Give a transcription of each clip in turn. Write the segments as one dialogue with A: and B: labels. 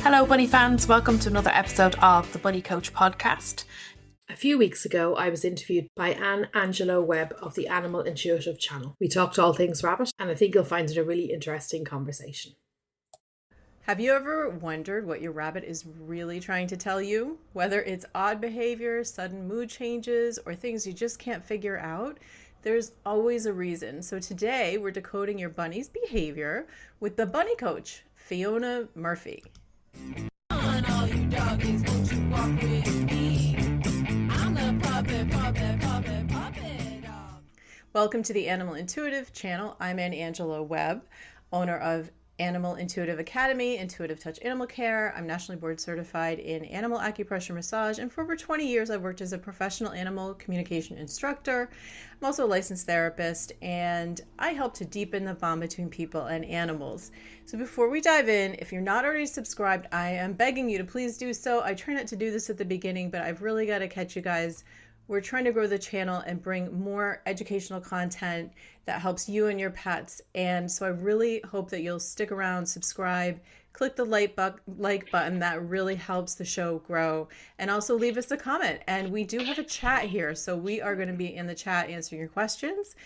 A: Hello Bunny fans, welcome to another episode of the Bunny Coach podcast. A few weeks ago I was interviewed by Angelo Webb of the Animal Intuitive channel. We talked all things rabbit and I think you'll find it a really interesting conversation.
B: Have you ever wondered what your rabbit is really trying to tell you? Whether it's odd behavior, sudden mood changes, or things you just can't figure out, there's always a reason. So today we're decoding your bunny's behavior with the bunny coach, Fiona Murphy. All you doggies, won't you walk with me? I'm the puppet dog. Welcome to the Animal Intuitive channel. I'm Angelo Webb, owner of Animal Intuitive Academy, Intuitive Touch Animal Care. I'm nationally board certified in animal acupressure massage, and for over 20 years I've worked as a professional animal communication instructor. I'm also a licensed therapist, and I help to deepen the bond between people and animals. So before we dive in, if you're not already subscribed, I am begging you to please do so. I try not to do this at the beginning, but I've really got to catch you guys. We're trying to grow the channel and bring more educational content that helps you and your pets. And so I really hope that you'll stick around, subscribe, click the like button. That really helps the show grow. And also leave us a comment. And we do have a chat here. So we are going to be in the chat answering your questions.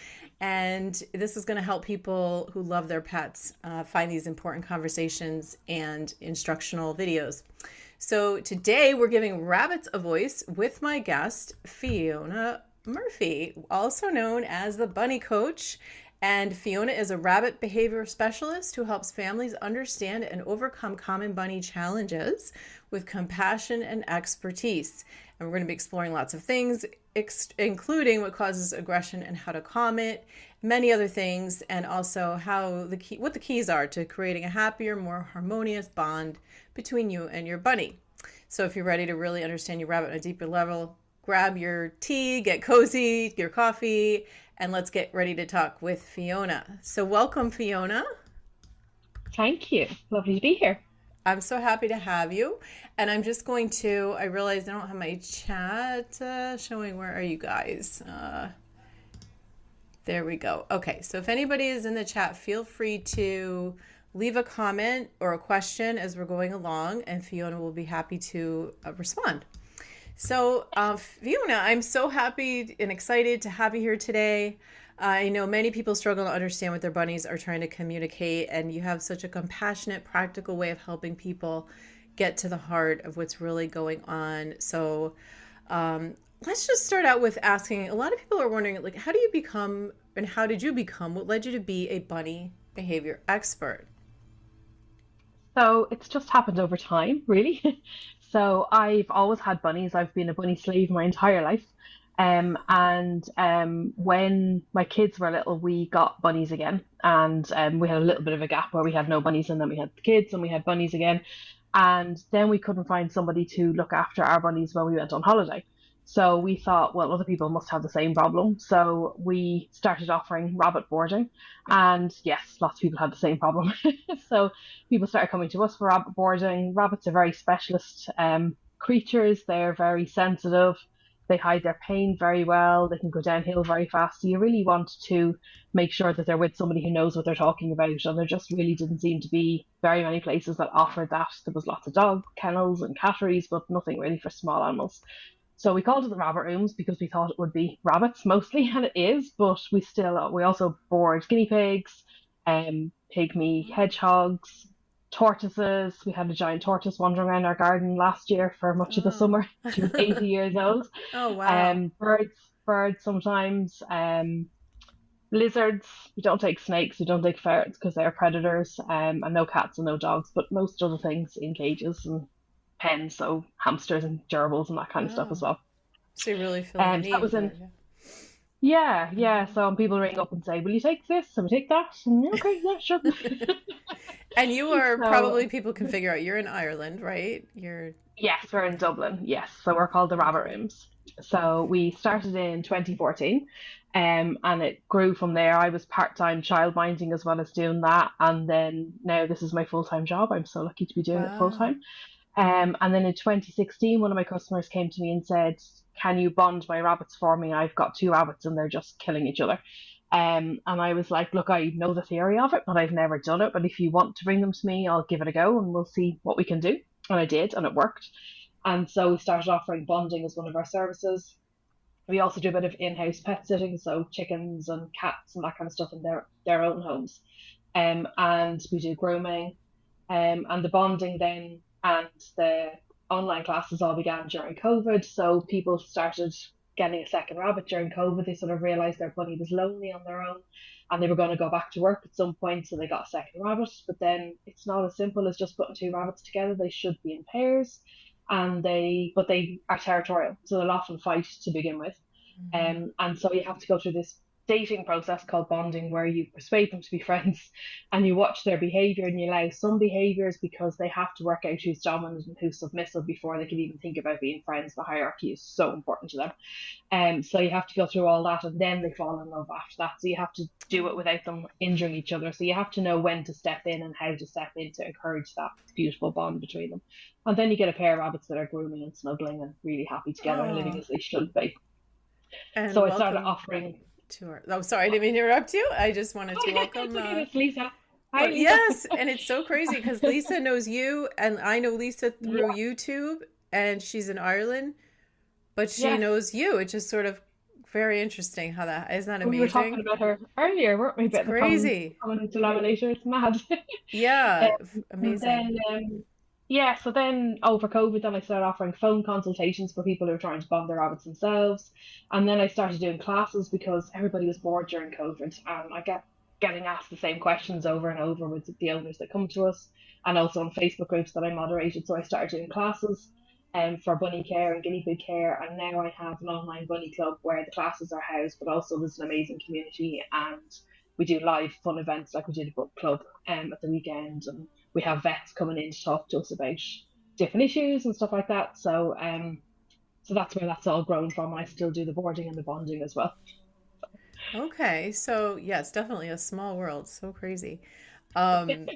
B: And this is going to help people who love their pets find these important conversations and instructional videos. So today we're giving rabbits a voice with my guest, Fiona Murphy, also known as the Bunny Coach. And Fiona is a rabbit behavior specialist who helps families understand and overcome common bunny challenges with compassion and expertise. And we're going to be exploring lots of things, including what causes aggression and how to calm it, many other things, and also what the keys are to creating a happier, more harmonious bond between you and your bunny. So if you're ready to really understand your rabbit on a deeper level, grab your tea, get cozy, your coffee, and let's get ready to talk with Fiona. So welcome, Fiona.
C: Thank you. Lovely to be here.
B: I'm so happy to have you. And I'm just going to, I realized I don't have my chat showing. Where are you guys? There we go. Okay, so if anybody is in the chat, feel free to leave a comment or a question as we're going along, and Fiona will be happy to respond. So Fiona, I'm so happy and excited to have you here today. I know many people struggle to understand what their bunnies are trying to communicate, and you have such a compassionate, practical way of helping people get to the heart of what's really going on. So let's just start out with asking, a lot of people are wondering, like, how do you become, and how did you become, what led you to be a bunny behavior expert?
C: So it's just happened over time, really. So I've always had bunnies. I've been a bunny slave my entire life. When my kids were little, we got bunnies again. And we had a little bit of a gap where we had no bunnies, and then we had the kids and we had bunnies again. And then we couldn't find somebody to look after our bunnies when we went on holiday. So we thought, well, other people must have the same problem. So we started offering rabbit boarding. And yes, lots of people had the same problem. So people started coming to us for rabbit boarding. Rabbits are very specialist creatures. They're very sensitive. They hide their pain very well. They can go downhill very fast. So you really want to make sure that they're with somebody who knows what they're talking about. And there just really didn't seem to be very many places that offered that. There was lots of dog kennels and catteries, but nothing really for small animals. So we called it the rabbit rooms because we thought it would be rabbits mostly, and it is, but we also board guinea pigs, pygmy hedgehogs, tortoises. We had a giant tortoise wandering around our garden last year for much of the summer. She was 80 years old.
B: Oh, wow.
C: Birds sometimes, lizards. We don't take snakes, we don't take ferrets because they're predators, and no cats and no dogs, but most other things in cages and pens, so hamsters and gerbils and that kind of stuff as well.
B: So you really feel the need.
C: That was in, yeah. So people ring up and say, "Will you take this? And we take that?" And okay, yeah, sure.
B: And you are probably, people can figure out, you're in Ireland, right?
C: Yes, we're in Dublin. Yes, so we're called the Rabbit Rooms. So we started in 2014, and it grew from there. I was part-time childminding as well as doing that, and then now this is my full-time job. I'm so lucky to be doing it full-time. And then in 2016, one of my customers came to me and said, "Can you bond my rabbits for me? I've got 2 rabbits and they're just killing each other." And I was like, "Look, I know the theory of it, but I've never done it. But if you want to bring them to me, I'll give it a go and we'll see what we can do." And I did, and it worked. And so we started offering bonding as one of our services. We also do a bit of in-house pet sitting, so chickens and cats and that kind of stuff in their own homes. And we do grooming, and the bonding then and the online classes all began during COVID. So people started getting a second rabbit during COVID. They sort of realized their bunny was lonely on their own and they were going to go back to work at some point. So they got a second rabbit. But then it's not as simple as just putting two rabbits together. They should be in pairs, but they are territorial. So they'll often fight to begin with. And so you have to go through this dating process called bonding where you persuade them to be friends and you watch their behavior and you allow some behaviors because they have to work out who's dominant and who's submissive before they can even think about being friends. The hierarchy is so important to them. So you have to go through all that and then they fall in love after that. So you have to do it without them injuring each other. So you have to know when to step in and how to step in to encourage that beautiful bond between them. And then you get a pair of rabbits that are grooming and snuggling and really happy together and living as they should be.
B: And
C: so I started offering
B: to her. Oh, sorry, I didn't mean to interrupt you. I just wanted to welcome
C: it's Lisa. Hi, Lisa.
B: Yes, and it's so crazy because Lisa knows you and I know Lisa through YouTube and she's in Ireland, but she knows you. It's just sort of very interesting how that isn't that amazing?
C: We were talking about her earlier, weren't we?
B: It's crazy.
C: Coming into laminator, it's mad.
B: Yeah, amazing.
C: So then over COVID, then I started offering phone consultations for people who are trying to bond their rabbits themselves. And then I started doing classes because everybody was bored during COVID. And I kept getting asked the same questions over and over with the owners that come to us and also on Facebook groups that I moderated. So I started doing classes for bunny care and guinea pig care. And now I have an online bunny club where the classes are housed, but also there's an amazing community and we do live fun events like we did a book club at the weekend, and we have vets coming in to talk to us about different issues and stuff like that. So so that's where that's all grown from. And I still do the boarding and the bonding as well.
B: Okay, so yeah, it's definitely a small world. So crazy. And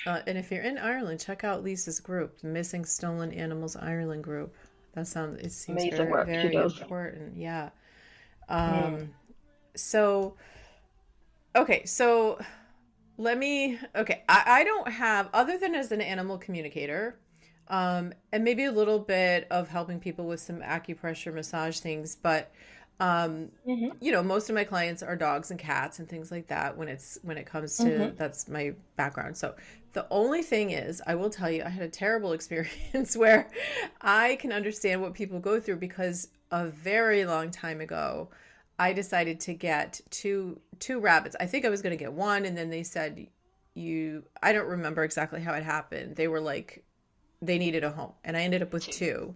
B: if you're in Ireland, check out Lisa's group, the Missing Stolen Animals Ireland group. It seems
C: amazing
B: very, very important. Yeah. So I don't have, other than as an animal communicator, and maybe a little bit of helping people with some acupressure massage things, but most of my clients are dogs and cats and things like that when it comes to that's my background. So the only thing is, I will tell you, I had a terrible experience where I can understand what people go through because a very long time ago I decided to get two rabbits. I think I was going to get one, and then they said I don't remember exactly how it happened. They were like, they needed a home, and I ended up with two,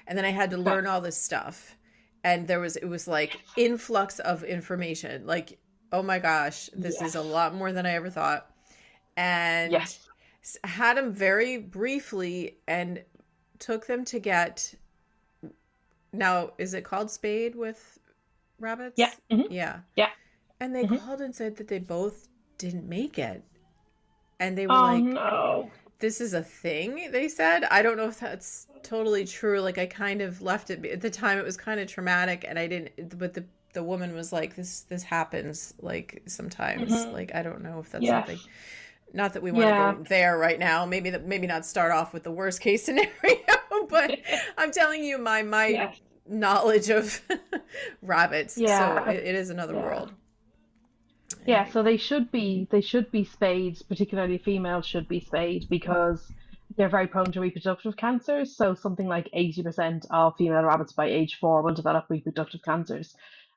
B: and then I had to learn all this stuff, and it was like influx of information. Like, oh my gosh, this is a lot more than I ever thought, and had them very briefly, and took them to get. Now, is it called spayed with rabbits?
C: Yeah. Mm-hmm.
B: Yeah. And they called and said that they both didn't make it. And they were
C: no.
B: This is a thing, they said. I don't know if that's totally true. Like, I kind of left it at the time. It was kind of traumatic, and I didn't, but the woman was like, this happens like sometimes. Like, I don't know if that's something. Not that we want to go there right now. Maybe not start off with the worst case scenario, but I'm telling you my knowledge of rabbits. So it is another world.
C: Yeah, so they should be spayed, particularly females should be spayed because they're very prone to reproductive cancers. So something like 80% of female rabbits by age 4 will develop reproductive cancers.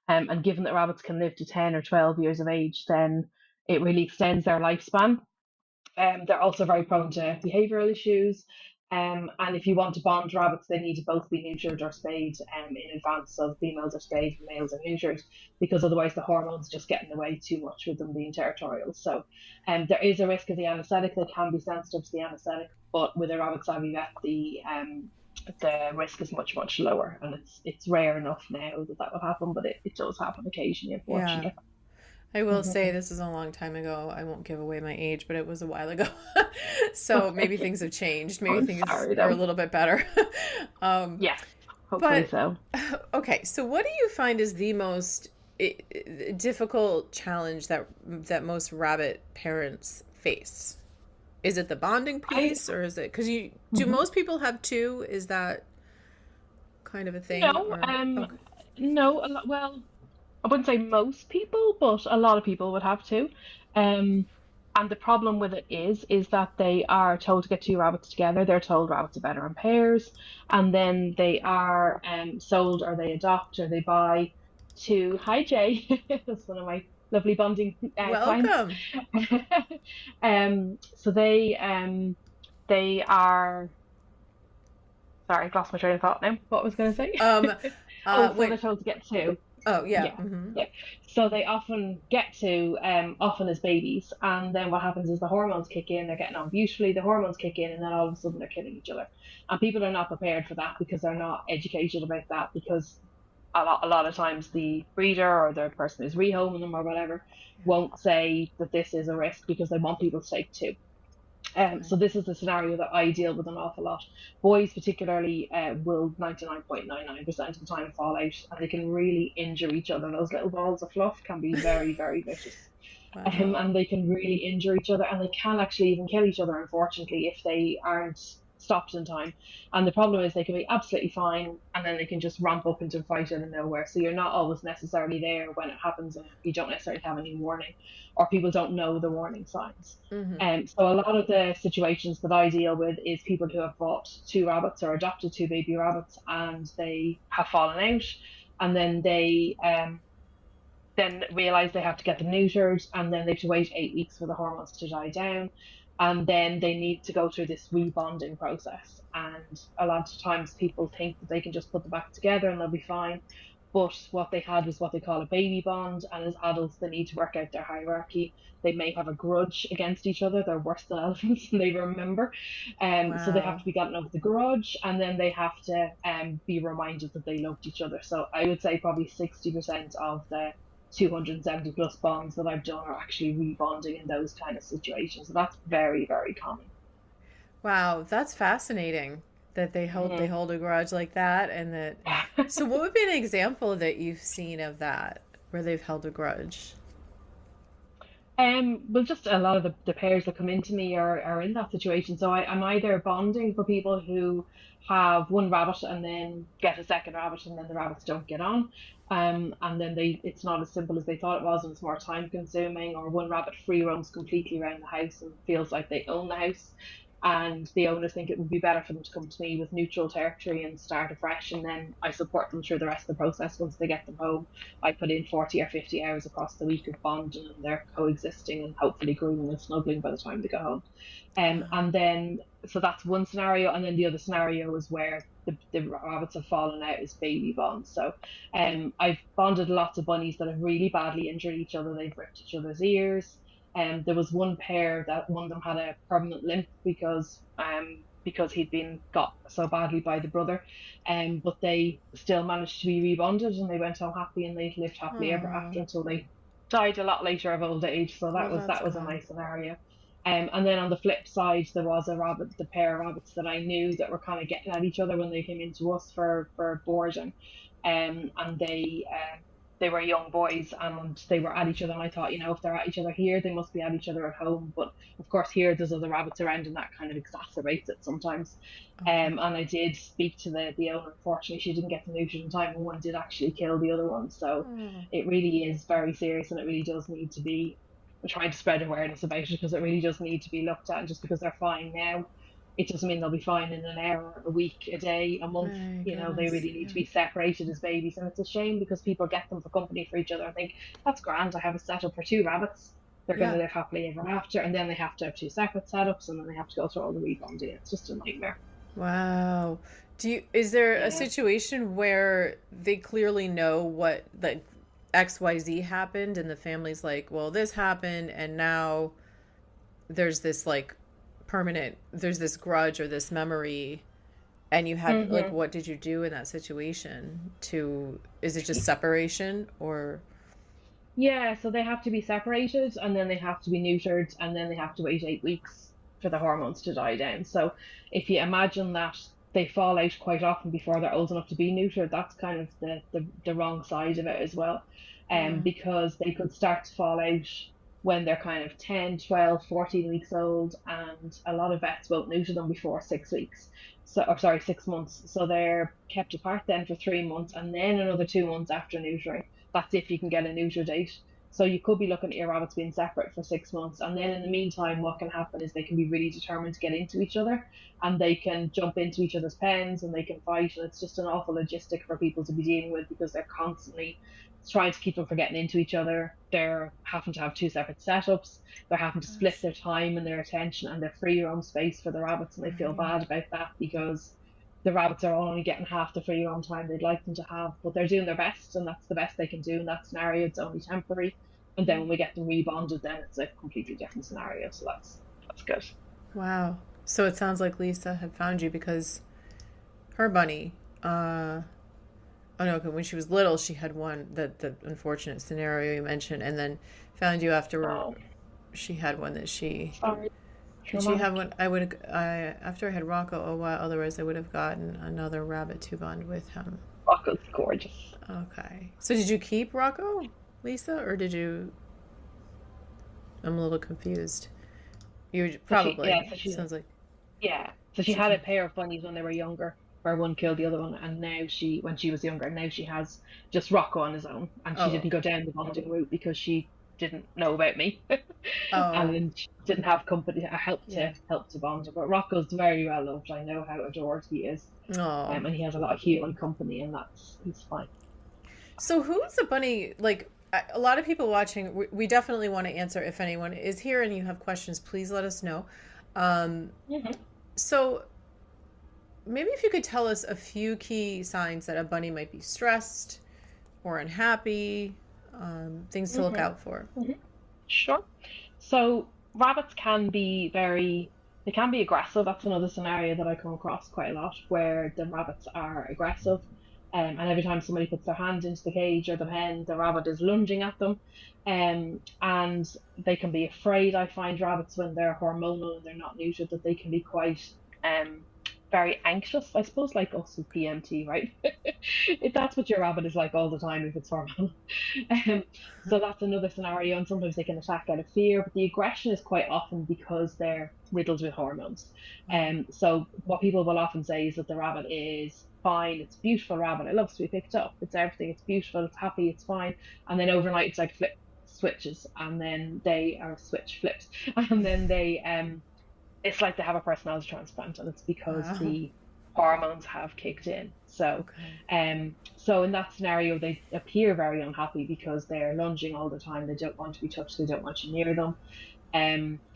C: And given that rabbits can live to 10 or 12 years of age, then it really extends their lifespan. They're also very prone to behavioural issues. And if you want to bond rabbits, they need to both be neutered or spayed in advance. So females are spayed, males are neutered, because otherwise the hormones just get in the way too much with them being territorial. So there is a risk of the anaesthetic. They can be sensitive to the anaesthetic, but with a rabbit savvy vet, the risk is much, much lower. And it's rare enough now that will happen, but it does happen occasionally, unfortunately.
B: Yeah. I will say this is a long time ago. I won't give away my age, but it was a while ago. So maybe things have changed. Maybe things are a little bit better.
C: Hopefully so.
B: Okay, so what do you find is the most difficult challenge that most rabbit parents face? Is it the bonding piece, or is it because you do most people have two? Is that kind of a thing,
C: No,
B: or okay?
C: no. Well, I wouldn't say most people, but a lot of people would have to. Um, and the problem with it is that they are told to get two rabbits together. They're told rabbits are better in pairs, and then they are sold or they adopt or they buy two. Hi Jay, that's one of my lovely bonding clients.
B: Welcome.
C: So they are. Sorry, I've lost my train of thought now. What was going to say?
B: Um,
C: Oh, so they're
B: wait.
C: told to get two.
B: Oh yeah.
C: Yeah,
B: Mm-hmm.
C: yeah. So they often get to often as babies, and then what happens is the hormones kick in. They're getting on beautifully. The hormones kick in, and then all of a sudden they're killing each other. And people are not prepared for that because they're not educated about that. Because a lot of times the breeder or the person who's rehoming them or whatever won't say that this is a risk because they want people to take two. So
B: Right.
C: this is the scenario that I deal with an awful lot. Boys particularly will 99.99% of the time fall out and they can really injure each other. Those little balls of fluff can be very, very vicious.
B: Wow.
C: And they can really injure each other and they can actually even kill each other, unfortunately, if they aren't stopped in time. And the problem is they can be absolutely fine and then they can just ramp up into a fight out of nowhere. So you're not always necessarily there when it happens and you don't necessarily have any warning or people don't know the warning signs.
B: Mm-hmm.
C: So a lot of the situations that I deal with is people who have bought two rabbits or adopted two baby rabbits and they have fallen out and then realize they have to get them neutered and then they have to wait 8 weeks for the hormones to die down and then they need to go through this rebonding process and a lot of times people think that they can just put them back together and they'll be fine, but what they had was what they call a baby bond, and as adults they need to work out their hierarchy. They may have a grudge against each other. They're worse than elephants and they remember, so they have
B: Wow.
C: to be gotten over the grudge and then they have to be reminded that they loved each other. So I would say probably 60% of the 270 plus bonds that I've done are actually rebonding in those kind of situations. So that's very, very common.
B: Wow, that's fascinating that they hold a grudge like that, and that. So, what would be an example that you've seen of that where they've held a grudge?
C: Well, just a lot of the pairs that come into me are in that situation. So I'm either bonding for people who have one rabbit and then get a second rabbit and then the rabbits don't get on. And then it's not as simple as they thought it was and it's more time consuming, or one rabbit free roams completely around the house and feels like they own the house. And the owners think it would be better for them to come to me with neutral territory and start afresh, and then I support them through the rest of the process once they get them home. I put in 40 or 50 hours across the week of bonding and they're coexisting and hopefully grooming and snuggling by the time they go home. And then, so that's one scenario. And then the other scenario is where the rabbits have fallen out as baby bonds. So I've bonded lots of bunnies that have really badly injured each other. They've ripped each other's ears. There was one pair that one of them had a permanent limp because he'd been got so badly by the brother, but they still managed to be rebonded and they went home happy and they lived happily ever
B: Oh,
C: after until they died a lot later of old age. So
B: well, that's
C: that was a
B: good.
C: nice scenario. And then on the flip side, there was the pair of rabbits that I knew that were kind of getting at each other when they came into us for boarding, and they were young boys and they were at each other. And I thought, if they're at each other here, they must be at each other at home. But of course, here there's other rabbits around, and that kind of exacerbates it sometimes.
B: Okay.
C: And I did speak to the owner. Unfortunately, she didn't get them neutered in time, and one did actually kill the other one. So
B: Oh,
C: it really is very serious, and it really does need to be. I'm trying to spread awareness about it because it really does need to be looked at. And just because they're fine now, it doesn't mean they'll be fine in an hour, a week, a day, a month.
B: my
C: They
B: goodness.
C: really need
B: Yeah.
C: to be separated as babies. And it's a shame because people get them for company for each other and think, that's grand, I have a setup for two rabbits. They're going to
B: Yeah.
C: live happily ever after. And then they have to have two separate setups and then they have to go through all the rebonding. It's just a nightmare.
B: Wow. Is there a
C: Yeah.
B: situation where they clearly know what like XYZ happened and the family's like, well, this happened and now there's this like there's this grudge or this memory, and you had like,
C: hmm
B: what did you do in that situation is it just separation or?
C: Yeah, so they have to be separated and then they have to be neutered and then they have to wait 8 weeks for the hormones to die down. So if you imagine that they fall out quite often before they're old enough to be neutered, that's kind of the wrong side of it as well.
B: Yeah.
C: Because they could start to fall out when they're kind of 10, 12, 14 weeks old, and a lot of vets won't neuter them before 6 weeks. So, or sorry, 6 months. So they're kept apart then for 3 months, and then another 2 months after neutering. That's if you can get a neuter date. So you could be looking at your rabbits being separate for 6 months, and then in the meantime, what can happen is they can be really determined to get into each other, and they can jump into each other's pens, and they can fight, and it's just an awful logistic for people to be dealing with because they're constantly trying to keep them from getting into each other. They're having to have two separate setups. They're having to split their time and their attention and their free roam space for the rabbits, and they feel bad about that because the rabbits are only getting half the free roam time they'd like them to have, but they're doing their best, and that's the best they can do in that scenario. It's only temporary, and then when we get them rebonded, then it's a completely different scenario. So that's good.
B: Wow. So it sounds like Lisa had found you because her bunny, oh no, when she was little, she had one, the unfortunate scenario you mentioned, and then found you after she had one that she...
C: Sorry.
B: Did she have one? After I had Rocco a while, otherwise I would have gotten another rabbit to bond with him.
C: Rocco's gorgeous.
B: Okay. So did you keep Rocco, Lisa, or did you... I'm a little confused. You probably... sounds like...
C: Yeah. So she had a pair of bunnies when they were younger, where one killed the other one, and now when she was younger, now she has just Rocco on his own, and she didn't go down the bonding route because she didn't know about me, and she didn't have company help to bond. But Rocco's very well loved. I know how adored he is, and he has a lot of human company, and he's fine.
B: So who's a bunny? Like a lot of people watching, we definitely want to answer. If anyone is here and you have questions, please let us know. So maybe if you could tell us a few key signs that a bunny might be stressed or unhappy, things to look out for.
C: Sure. So rabbits can be aggressive. That's another scenario that I come across quite a lot, where the rabbits are aggressive. And every time somebody puts their hand into the cage or the pen, the rabbit is lunging at them. And they can be afraid. I find rabbits, when they're hormonal and they're not neutered, that they can be quite very anxious, I suppose, like us with PMT, right? If that's what your rabbit is like all the time, if it's hormonal. So that's another scenario, and sometimes they can attack out of fear, but the aggression is quite often because they're riddled with hormones. So what people will often say is that the rabbit is fine, it's a beautiful rabbit, it loves to be picked up, it's everything, it's beautiful, it's happy, it's fine, and then overnight it's like switches, and then switch flips, and then it's like they have a personality transplant, and it's because the hormones have kicked in. So, so in that scenario, they appear very unhappy because they're lunging all the time. They don't want to be touched. They don't want you near them.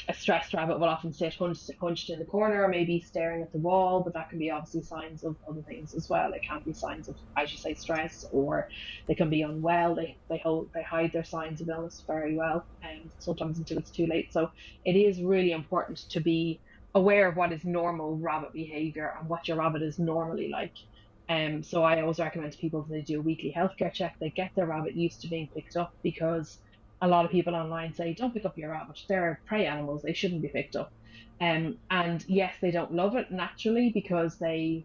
C: A stressed rabbit will often sit hunched in the corner, or maybe staring at the wall, but that can be obviously signs of other things as well. It can be signs of, as you say, stress, or they can be unwell. They hide their signs of illness very well, and sometimes until it's too late. So it is really important to be aware of what is normal rabbit behavior and what your rabbit is normally like. So I always recommend to people that they do a weekly healthcare check. They get their rabbit used to being picked up, because a lot of people online say, don't pick up your rabbit. They're prey animals. They shouldn't be picked up. And yes, they don't love it naturally because they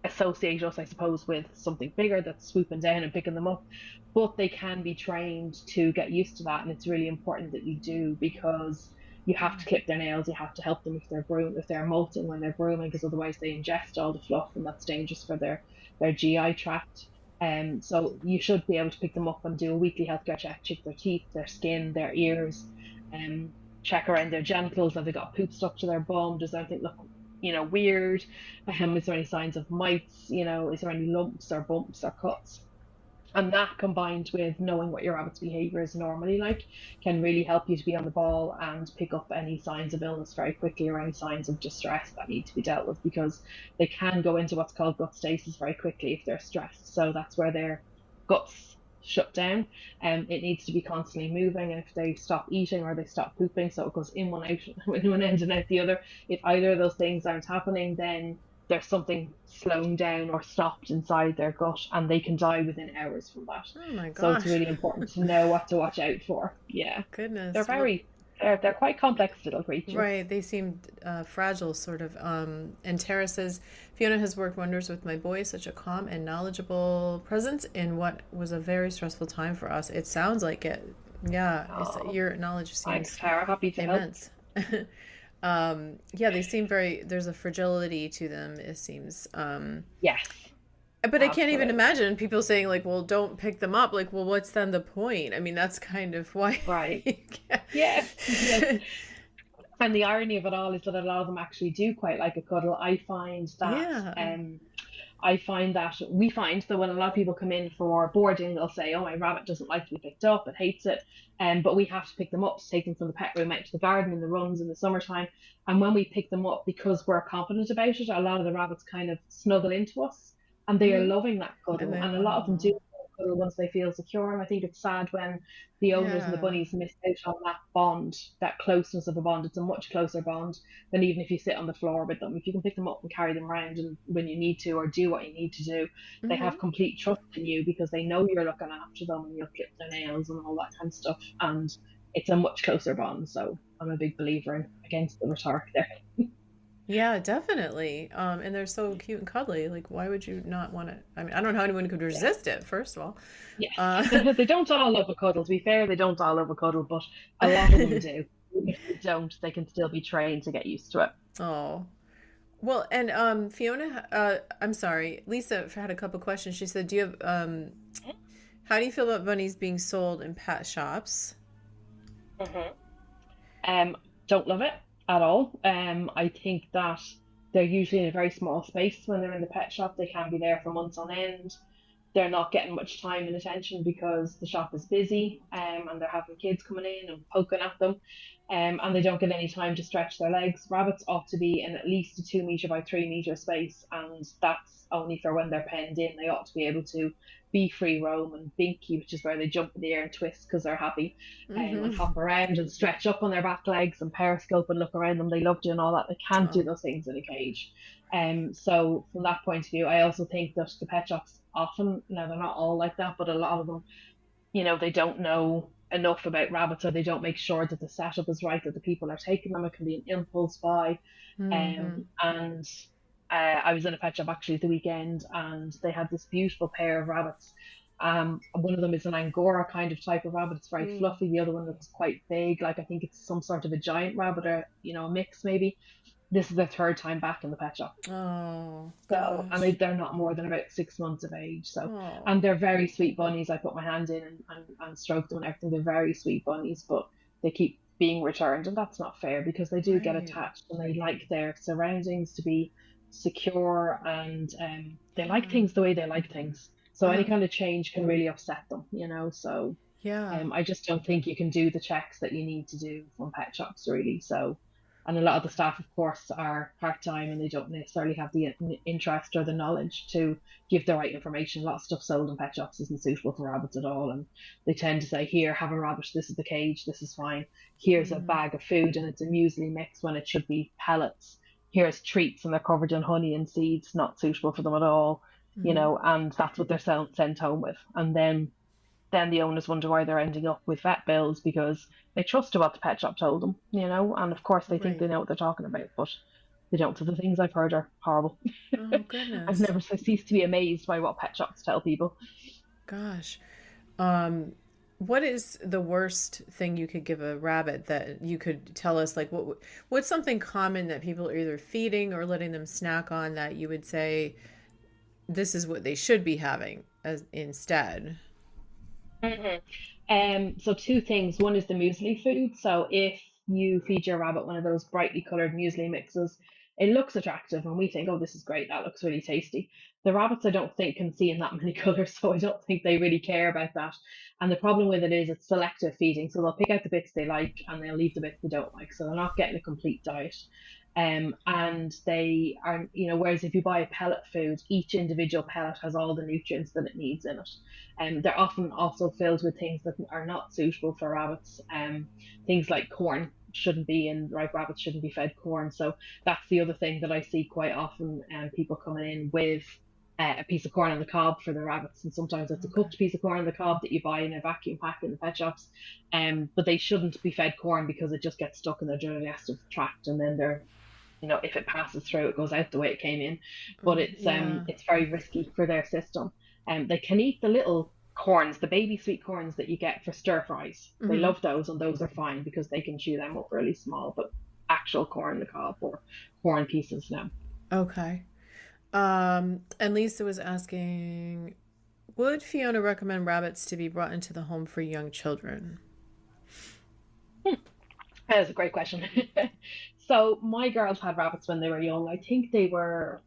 C: associate us, I suppose, with something bigger that's swooping down and picking them up. But they can be trained to get used to that. And it's really important that you do, because you have to clip their nails. You have to help them if they're molting when they're grooming, because otherwise they ingest all the fluff, and that's dangerous for their GI tract. So you should be able to pick them up and do a weekly healthcare check their teeth, their skin, their ears, check around their genitals. Have they got poop stuck to their bum? Does anything look, weird? Is there any signs of mites? Is there any lumps or bumps or cuts? And that, combined with knowing what your rabbit's behavior is normally like, can really help you to be on the ball and pick up any signs of illness very quickly, or any signs of distress that need to be dealt with, because they can go into what's called gut stasis very quickly if they're stressed. So that's where their guts shut down, and it needs to be constantly moving. And if they stop eating or they stop pooping, so it goes in one end and out the other, if either of those things aren't happening, then there's something slowing down or stopped inside their gut, and they can die within hours from that.
B: Oh my gosh.
C: So it's really important to know what to watch out for. Yeah.
B: Goodness.
C: They're quite complex little creatures.
B: Right. They seem fragile, sort of. And Tara says, Fiona has worked wonders with my boy, such a calm and knowledgeable presence in what was a very stressful time for us. It sounds like it. Yeah,
C: Oh,
B: your knowledge
C: thanks,
B: seems
C: Tara. Happy to help.
B: immense. Yeah, they seem very, there's a fragility to them, it seems.
C: Yes,
B: But I can't even
C: absolutely.
B: imagine people saying, like, well, don't pick them up. Like, well, what's then the point? I mean, that's kind of why.
C: Right. Yes, yes. And the irony of it all is that a lot of them actually do quite like a cuddle.
B: Yeah.
C: I find that we find that when a lot of people come in for boarding, they'll say, "Oh, my rabbit doesn't like to be picked up; it hates it." But we have to pick them up to take them from the pet room out to the garden in the runs in the summertime. And when we pick them up, because we're confident about it, a lot of the rabbits kind of snuggle into us, and they are
B: Hmm.
C: loving that
B: And
C: cuddle.
B: they,
C: And a lot of them do
B: oh,
C: cuddle once they feel secure. And I think it's sad when the owners and the
B: yeah.
C: bunnies miss out on that bond, that closeness of a bond. It's a much closer bond than even if you sit on the floor with them. If you can pick them up and carry them around and when you need to or do what you need to do, they
B: Hmm.
C: have complete trust in you because they know you're looking after them and you'll clip their nails and all that kind of stuff. And it's a much closer bond. So I'm a big believer in against the rhetoric there.
B: Yeah, definitely. And they're so cute and cuddly. Like, why would you not want to? I mean, I don't know how anyone could
C: Yeah.
B: resist it, first of all.
C: Yes.
B: Uh,
C: They don't all love a cuddle. To be fair, they don't all love a cuddle, but a lot of them do. Even if they don't, they can still be trained to get used to it.
B: oh, well, and Fiona, I'm sorry, Lisa had a couple questions. She said, "Do you have how do you feel about bunnies being sold in pet shops?"
C: Mhm. Don't love it at all. I think that they're usually in a very small space when they're in the pet shop. They can be there for months on end. They're not getting much time and attention because the shop is busy, and they're having kids coming in and poking at them, and they don't get any time to stretch their legs. Rabbits ought to be in at least a 2 meter by 3 meter space, and that's only for when they're penned in. They ought to be able to be free roam and binky, which is where they jump in the air and twist because they're happy, and
B: Mm-hmm.
C: hop around and stretch up on their back legs and periscope and look around them. They love doing all that. They can't do
B: Oh,
C: those things in a cage. So from that point of view, I also think that the pet shops often, now they're not all like that, but a lot of them, they don't know enough about rabbits or they don't make sure that the setup is right, that the people are taking them. It can be an impulse buy.
B: mm-hmm.
C: And I was in a pet shop actually the weekend and they had this beautiful pair of rabbits. One of them is an Angora kind of type of rabbit. It's very
B: Ooh.
C: fluffy. The other one looks quite big, like I think it's some sort of a giant rabbit or, a mix maybe. This is their third time back in the pet shop.
B: Oh,
C: So, and
B: gosh.
C: they're not more than about 6 months of age. So,
B: Oh,
C: and they're very sweet bunnies. I put my hand in and stroke them and everything. They're very sweet bunnies, but they keep being returned, and that's not fair because they do get
B: right.
C: attached and they like their surroundings to be secure and they like
B: Yeah.
C: things the way they like things. So any
B: Uh-huh.
C: kind of change can really upset them. So
B: Yeah.
C: I just don't think you can do the checks that you need to do from pet shops really. So, and a lot of the staff, of course, are part time and they don't necessarily have the interest or the knowledge to give the right information. A lot of stuff sold in pet shops isn't suitable for rabbits at all, and they tend to say, "Here, have a rabbit. This is the cage. This is fine. Here's a
B: Mm-hmm.
C: bag of food, and it's a muesli mix when it should be pellets. Here's treats, and they're covered in honey and seeds, not suitable for them at all."
B: Mm-hmm.
C: And that's what they're sent home with, and then the owners wonder why they're ending up with vet bills because they trusted what the pet shop told them, and of course they think
B: Right.
C: they know what they're talking about, but they don't. So the things I've heard are horrible.
B: Oh,
C: I've
B: goodness.
C: never ceased to be amazed by what pet shops tell people.
B: Gosh. Um, what is the worst thing you could give a rabbit that you could tell us? Like, what's something common that people are either feeding or letting them snack on that you would say this is what they should be having as instead?
C: hmm so two things. One is the muesli food. So if you feed your rabbit one of those brightly coloured muesli mixes, it looks attractive and we think, oh, this is great, that looks really tasty. The rabbits I don't think can see in that many colours, so I don't think they really care about that. And the problem with it is it's selective feeding. So they'll pick out the bits they like and they'll leave the bits they don't like. So they're not getting a complete diet. And they are, whereas if you buy a pellet food, each individual pellet has all the nutrients that it needs in it. They're often also filled with things that are not suitable for rabbits. Things like corn shouldn't be in, right? Rabbits shouldn't be fed corn. So that's the other thing that I see quite often. People coming in with a piece of corn on the cob for the rabbits, and sometimes it's a
B: Okay.
C: cooked piece of corn on the cob that you buy in a vacuum pack in the pet shops. But they shouldn't be fed corn because it just gets stuck in their digestive tract, and then if it passes through, it goes out the way it came in. But
B: Yeah.
C: it's very risky for their system. They can eat the little corns, the baby sweet corns that you get for stir fries. They
B: Hmm.
C: love those, and those are fine because they can chew them up really small. But actual corn, they call for corn pieces now.
B: Okay. And Lisa was asking, would Fiona recommend rabbits to be brought into the home for young children?
C: Hmm. That's a great question. So my girls had rabbits when they were young. I think they were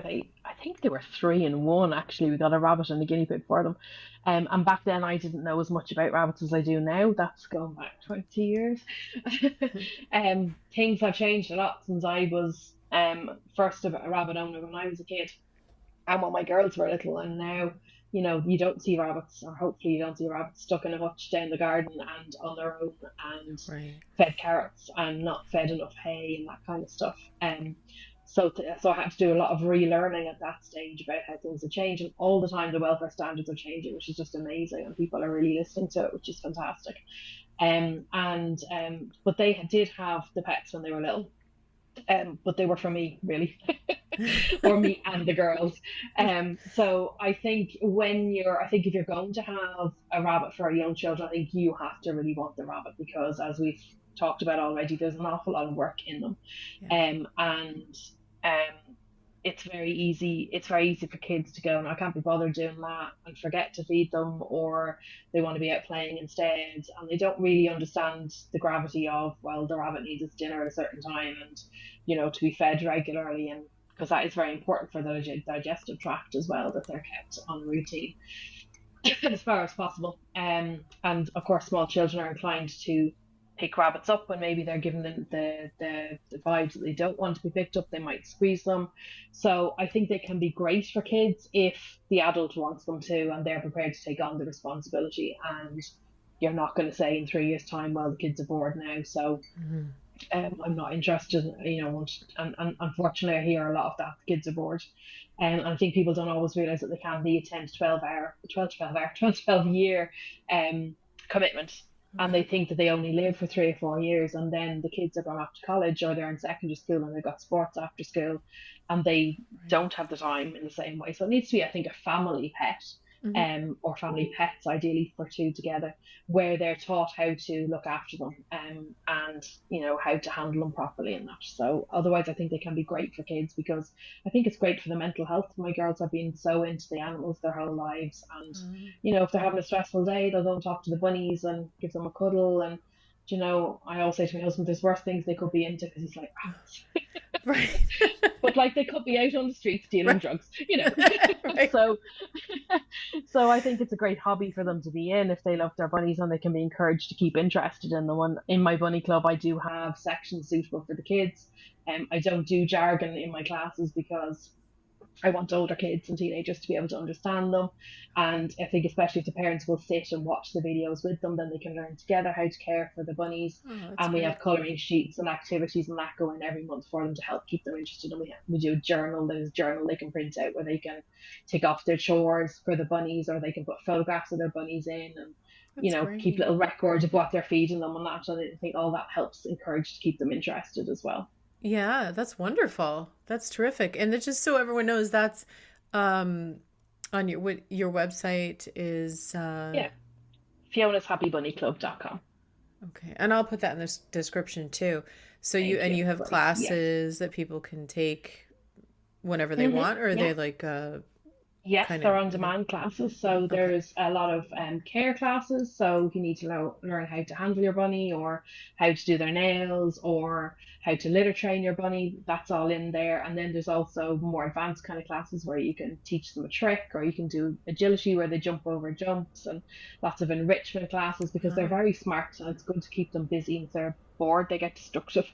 C: they I think they were 3 and 1 actually. We got a rabbit and a guinea pig for them. And back then I didn't know as much about rabbits as I do now. That's going back 20 years. Things have changed a lot since I was first a rabbit owner when I was a kid and when my girls were little, and now you don't see rabbits, or hopefully you don't see rabbits stuck in a hutch down the garden and on their own and
B: Right.
C: fed carrots and not fed enough hay and that kind of stuff. So I had to do a lot of relearning at that stage about how things are changing. All the time the welfare standards are changing, which is just amazing, and people are really listening to it, which is fantastic. But they did have the pets when they were little, but they were for me really, or me and the girls. So I think if you're going to have a rabbit for young children, I think you have to really want the rabbit, because as we've talked about already, there's an awful lot of work in them.
B: Yeah.
C: And it's very easy. It's very easy for kids to go, and I can't be bothered doing that, and forget to feed them, or they want to be out playing instead, and they don't really understand the gravity of, well, the rabbit needs its dinner at a certain time, and to be fed regularly, and because that is very important for the digestive tract as well, that they're kept on routine as far as possible. And of course, small children are inclined to pick rabbits up when maybe they're given the vibes that they don't want to be picked up. They might squeeze them. So I think they can be great for kids if the adult wants them to, and they're prepared to take on the responsibility. And you're not going to say in 3 years' time, well, the kids are bored now, so
B: Hmm.
C: I'm not interested. And unfortunately, I hear a lot of that. The kids are bored. And I think people don't always realize that they can be a 10 to 12 year commitment. And they think that they only live for 3 or 4 years, and then the kids are going off to college, or they're in secondary school and they've got sports after school, and they
B: Right.
C: don't have the time in the same way. So it needs to be, I think, a family pet,
B: Hmm.
C: or family pets, ideally for two together, where they're taught how to look after them, and how to handle them properly and that. So otherwise, I think they can be great for kids, because I think it's great for the mental health. My girls have been so into the animals their whole lives, and if they're having a stressful day, they'll go and talk to the bunnies and give them a cuddle. And I always say to my husband, there's worse things they could be into, because he's like,
B: Right.
C: but like they could be out on the streets dealing
B: Right.
C: drugs.
B: Right.
C: So, so I think it's a great hobby for them to be in if they love their bunnies, and they can be encouraged to keep interested in the one. In my bunny club, I do have sections suitable for the kids. I don't do jargon in my classes, because I want older kids and teenagers to be able to understand them. And I think especially if the parents will sit and watch the videos with them, then they can learn together how to care for the bunnies.
B: Oh, that's
C: And we
B: great.
C: have colouring sheets and activities and that go in every month for them to help keep them interested. And we do a journal. There's a journal they can print out where they can tick off their chores for the bunnies, or they can put photographs of their bunnies in, and
B: That's
C: keep
B: great.
C: little records of what they're feeding them and that. And I think all that helps encourage to keep them interested as well.
B: Yeah, that's wonderful. That's terrific. And that's just so everyone knows, that's um on your website is
C: Yeah, Fiona'sHappyBunnyClub.com.
B: okay. And I'll put that in the description too. So
C: Thank you.
B: you have
C: Great. Yes.
B: classes that people can take whenever they
C: Hmm.
B: want, or are
C: Yeah.
B: they like
C: Yes,
B: kind of
C: they're on-demand classes. So
B: okay.
C: there's a lot of care classes. So if you need to learn how to handle your bunny, or how to do their nails, or how to litter train your bunny, that's all in there. And then there's also more advanced kind of classes where you can teach them a trick, or you can do agility where they jump over jumps, and lots of enrichment classes, because they're
B: Oh,
C: very smart and it's good to keep them busy. And if they're bored, they get destructive.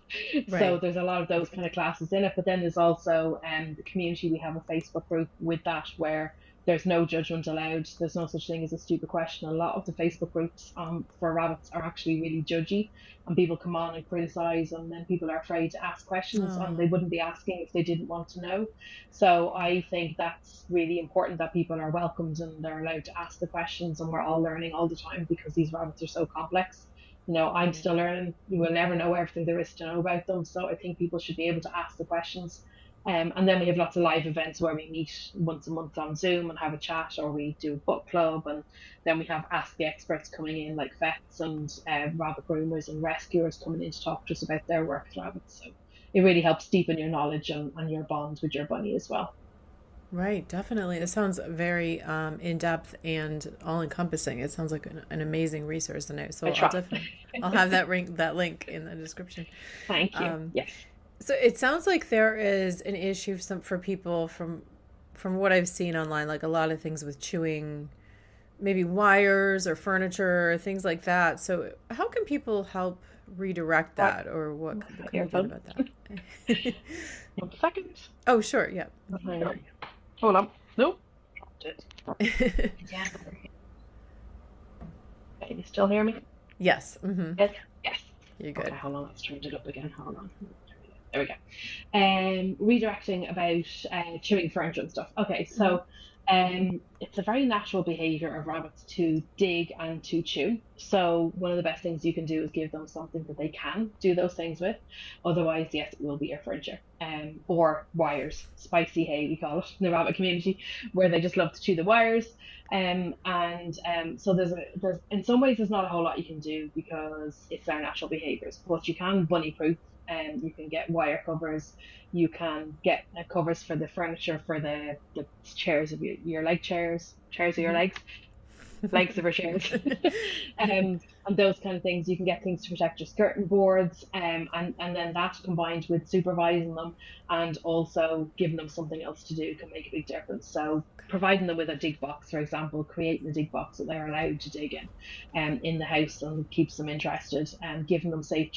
C: So
B: right.
C: there's a lot of those kind of classes in it. But then there's also the community. We have a Facebook group with that, where there's no judgment allowed. There's no such thing as a stupid question. A lot of the Facebook groups for rabbits are actually really judgy, and people come on and criticize, and then people are afraid to ask questions, and
B: Oh,
C: they wouldn't be asking if they didn't want to know. So I think that's really important, that people are welcomed and they're allowed to ask the questions, and we're all learning all the time, because these rabbits are so complex. I'm still
B: right.
C: learning. You will never know everything there is to know about them. So I think people should be able to ask the questions, And then we have lots of live events where we meet once a month on Zoom and have a chat, or we do a book club. And then we have Ask the Experts coming in, like vets and rabbit groomers and rescuers coming in to talk to us about their work with rabbits. So it really helps deepen your knowledge and your bond with your bunny as well.
B: Right, definitely. It sounds very in-depth and all-encompassing. It sounds like an amazing resource, and I'll have that link in the description.
C: Thank you. Yes.
B: So it sounds like there is an issue for people from what I've seen online, like a lot of things with chewing, maybe wires or furniture or things like that. So how can people help redirect that, or what can we do about that?
C: 1 second.
B: Oh, sure. Yeah.
C: Hold on. Nope.
B: Yeah.
C: Can you still hear me?
B: Yes. Mm-hmm.
C: Yes.
B: You're good.
C: Okay, hold on. Let's turn it up again. Hold on. There we go. Redirecting about chewing furniture and stuff. Okay, so it's a very natural behavior of rabbits to dig and to chew. So one of the best things you can do is give them something that they can do those things with. Otherwise, yes, it will be your furniture. Or wires, spicy hay, we call it in the rabbit community, where they just love to chew the wires. So there's in some ways there's not a whole lot you can do because it's their natural behaviors, but you can bunny proof. You can get wire covers. You can get covers for the furniture, for the chairs of your leg chairs of your legs, legs of your chairs, and those kind of things. You can get things to protect your skirting boards, and then that combined with supervising them and also giving them something else to do can make a big difference. So providing them with a dig box, for example, creating a dig box that they're allowed to dig in the house and keeps them interested, and giving them safe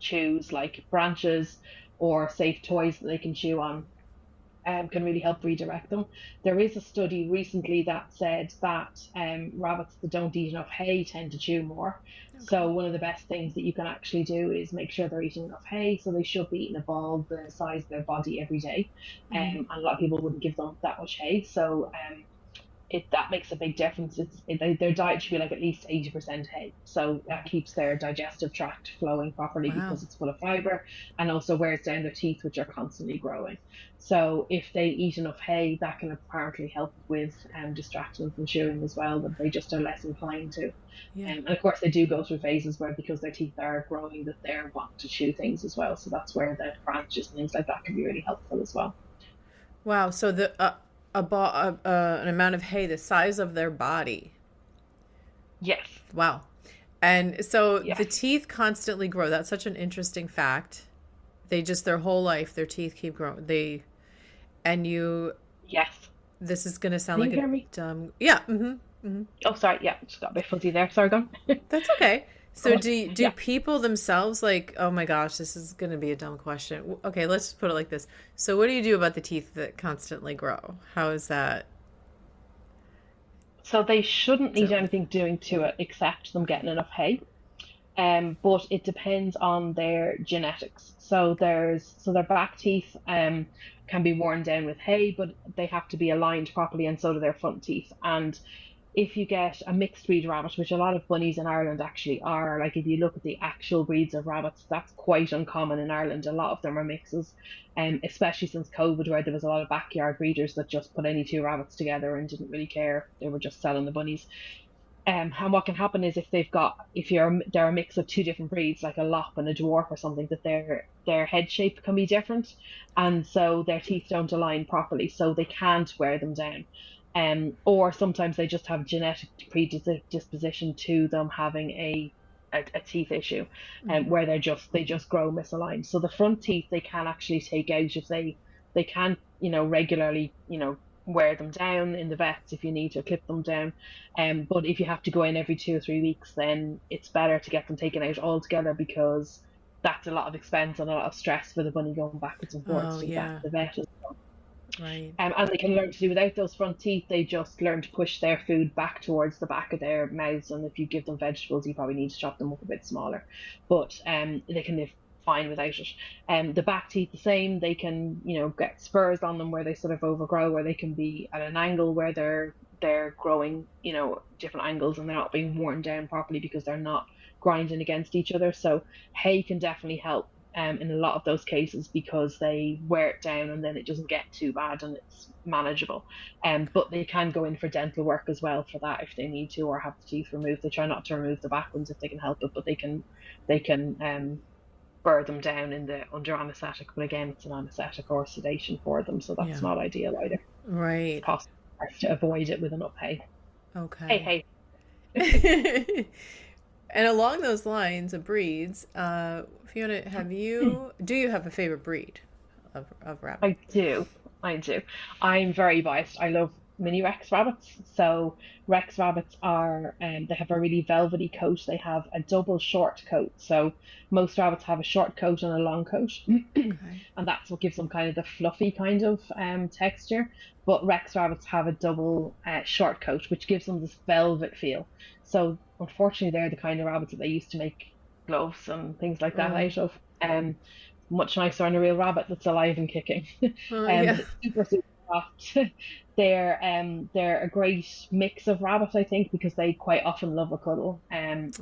C: chews like branches or safe toys that they can chew on can really help redirect them. There is a study recently that said that rabbits that don't eat enough hay tend to chew more. Okay. So one of the best things that you can actually do is make sure they're eating enough hay. So they should be eating a ball the size of their body every day. And a lot of people wouldn't give them that much hay. So that makes a big difference. Their diet should be like at least 80% hay, so that keeps their digestive tract flowing properly. Wow. Because it's full of fiber, and also wears down their teeth, which are constantly growing. So if they eat enough hay, that can apparently help with distracting them from chewing as well, that they just are less inclined to. Yeah. And of course they do go through phases where, because their teeth are growing, that they're wanting to chew things as well, so that's where the branches and things like that can be really helpful as well.
B: Wow. So an amount of hay the size of their body.
C: Yes.
B: Wow. And so the teeth constantly grow. That's such an interesting fact. They just, their whole life, their teeth keep growing.
C: Yes.
B: This is going to sound like a dumb. Yeah. Mm-hmm. Mm-hmm.
C: Oh, sorry. Yeah. Just got a bit fuzzy there. Sorry, go on.
B: That's okay. So do people themselves, like, oh my gosh, this is going to be a dumb question. Okay, let's just put it like this. So what do you do about the teeth that constantly grow? How is that?
C: So they shouldn't need anything doing to it except them getting enough hay. But it depends on their genetics. So their back teeth can be worn down with hay, but they have to be aligned properly, and so do their front teeth. And if you get a mixed breed rabbit, which a lot of bunnies in Ireland actually are, like if you look at the actual breeds of rabbits, that's quite uncommon in Ireland. A lot of them are mixes, especially since COVID, where there was a lot of backyard breeders that just put any two rabbits together and didn't really care. They were just selling the bunnies. And what can happen is if they're a mix of two different breeds, like a lop and a dwarf or something, that their head shape can be different, and so their teeth don't align properly, so they can't wear them down. Or sometimes they just have genetic predisposition to them having a teeth issue, where they just grow misaligned. So the front teeth they can actually take out if they can't regularly wear them down in the vets if you need to clip them down. But if you have to go in every 2 or 3 weeks, then it's better to get them taken out altogether, because that's a lot of expense and a lot of stress for the bunny going backwards and forwards to the vet as well.
B: Right.
C: And they can learn to do without those front teeth. They just learn to push their food back towards the back of their mouths, and if you give them vegetables, you probably need to chop them up a bit smaller. But they can live fine without it. The back teeth the same. They can get spurs on them where they sort of overgrow, or they can be at an angle where they're growing different angles, and they're not being worn down properly because they're not grinding against each other. So hay can definitely help. in a lot of those cases because they wear it down and then it doesn't get too bad and it's manageable. But they can go in for dental work as well for that if they need to, or have the teeth removed. They try not to remove the back ones if they can help it, but they can burr them down in the under anaesthetic. But again, it's an anaesthetic or sedation for them, so that's not ideal either.
B: Right.
C: It's possible to avoid it with enough hay.
B: Okay.
C: Hey.
B: And along those lines of breeds, Fiona, do you have a favorite breed of rabbit?
C: I do. I'm very biased. I love mini Rex rabbits. So Rex rabbits are, they have a really velvety coat. They have a double short coat. So most rabbits have a short coat and a long coat,
B: Okay.
C: and that's what gives them kind of the fluffy kind of texture. But Rex rabbits have a double short coat, which gives them this velvet feel. So unfortunately, they're the kind of rabbits that they used to make gloves and things like that out of. Much nicer on a real rabbit that's alive and kicking.
B: Yeah.
C: Super, super soft. They're a great mix of rabbit, I think, because they quite often love a cuddle. And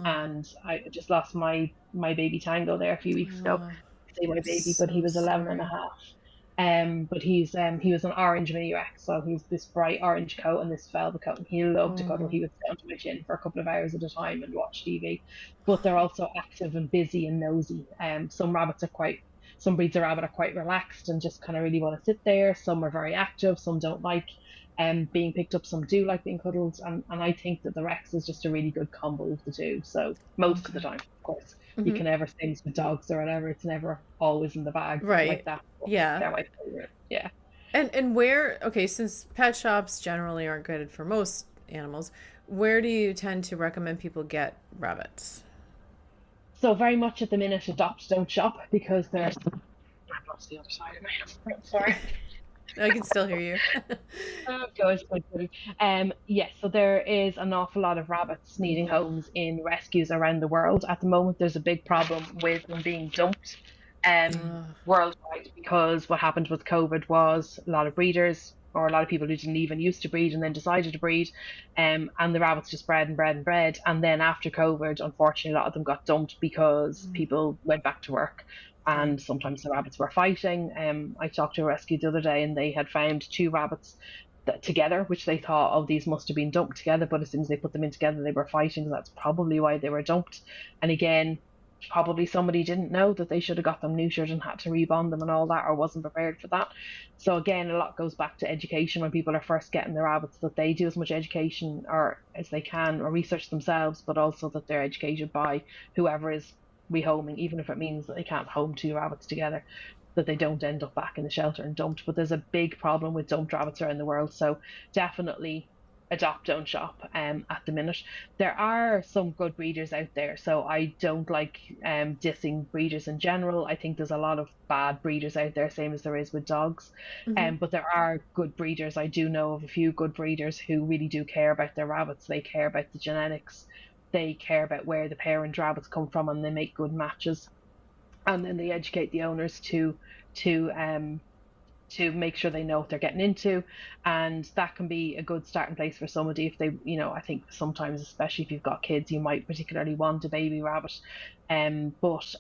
C: I just lost my baby Tango there a few weeks ago. I say my baby, but he was 11 and a half. But he was an orange mini Rex, so he's this bright orange coat and this velvet coat, and he loved to cuddle. He would sit onto my chin for a couple of hours at a time and watch TV. But they're also active and busy and nosy. Some breeds of rabbit are quite relaxed and just kind of really want to sit there. Some are very active, some don't like being picked up, some do like being cuddled, and I think that the Rex is just a really good combo of the two. So most of the time, of course, you can never say this with dogs or whatever, it's never always in the bag like that.
B: Yeah.
C: They're my favorite. Yeah.
B: And where, okay, since pet shops generally aren't good for most animals, where do you tend to recommend people get rabbits?
C: So very much at the minute, adopt, don't shop, because there's. I've lost the other side of my head. Sorry.
B: I can still hear you.
C: Oh, good. Yes, so there is an awful lot of rabbits needing homes in rescues around the world. At the moment, there's a big problem with them being dumped worldwide, because what happened with COVID was a lot of breeders, or a lot of people who didn't even used to breed and then decided to breed, and the rabbits just bred and bred and bred. And then after COVID, unfortunately, a lot of them got dumped because people went back to work. And sometimes the rabbits were fighting. I talked to a rescue the other day, and they had found two rabbits together, which they thought, oh, these must have been dumped together. But as soon as they put them in together, they were fighting. So that's probably why they were dumped. And again, probably somebody didn't know that they should have got them neutered and had to rebond them and all that, or wasn't prepared for that. So again, a lot goes back to education. When people are first getting their rabbits, that they do as much education or as they can, or research themselves, but also that they're educated by whoever is rehoming, even if it means that they can't home two rabbits together, that they don't end up back in the shelter and dumped. But there's a big problem with dumped rabbits around the world, so definitely adopt, don't shop. At the minute, there are some good breeders out there, so I don't like dissing breeders in general. I think there's a lot of bad breeders out there, same as there is with dogs. But there are good breeders. I do know of a few good breeders who really do care about their rabbits. They care about the genetics, they care about where the parent rabbits come from, and they make good matches. And then they educate the owners to make sure they know what they're getting into. And that can be a good starting place for somebody if they, I think sometimes, especially if you've got kids, you might particularly want a baby rabbit. But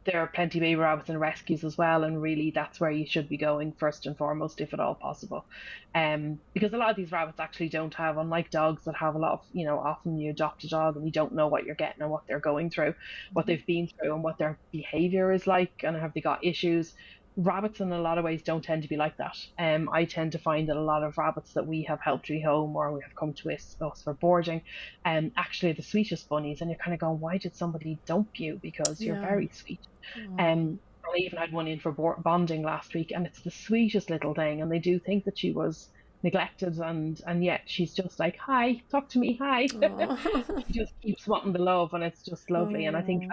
C: there are plenty of baby rabbits in rescues as well, and really that's where you should be going first and foremost, if at all possible. Because a lot of these rabbits actually don't have, unlike dogs that have a lot of, often you adopt a dog and you don't know what you're getting and what they're going through, what they've been through and what their behavior is like, and have they got issues. Rabbits in a lot of ways don't tend to be like that. I tend to find that a lot of rabbits that we have helped rehome, or we have come to us for boarding, actually are the sweetest bunnies, and you're kind of going, why did somebody dump you? Because you're very sweet. I even had one in for bonding last week, and it's the sweetest little thing, and they do think that she was neglected, and yet she's just like, hi, talk to me, hi. She just keeps wanting the love, and it's just lovely. And I think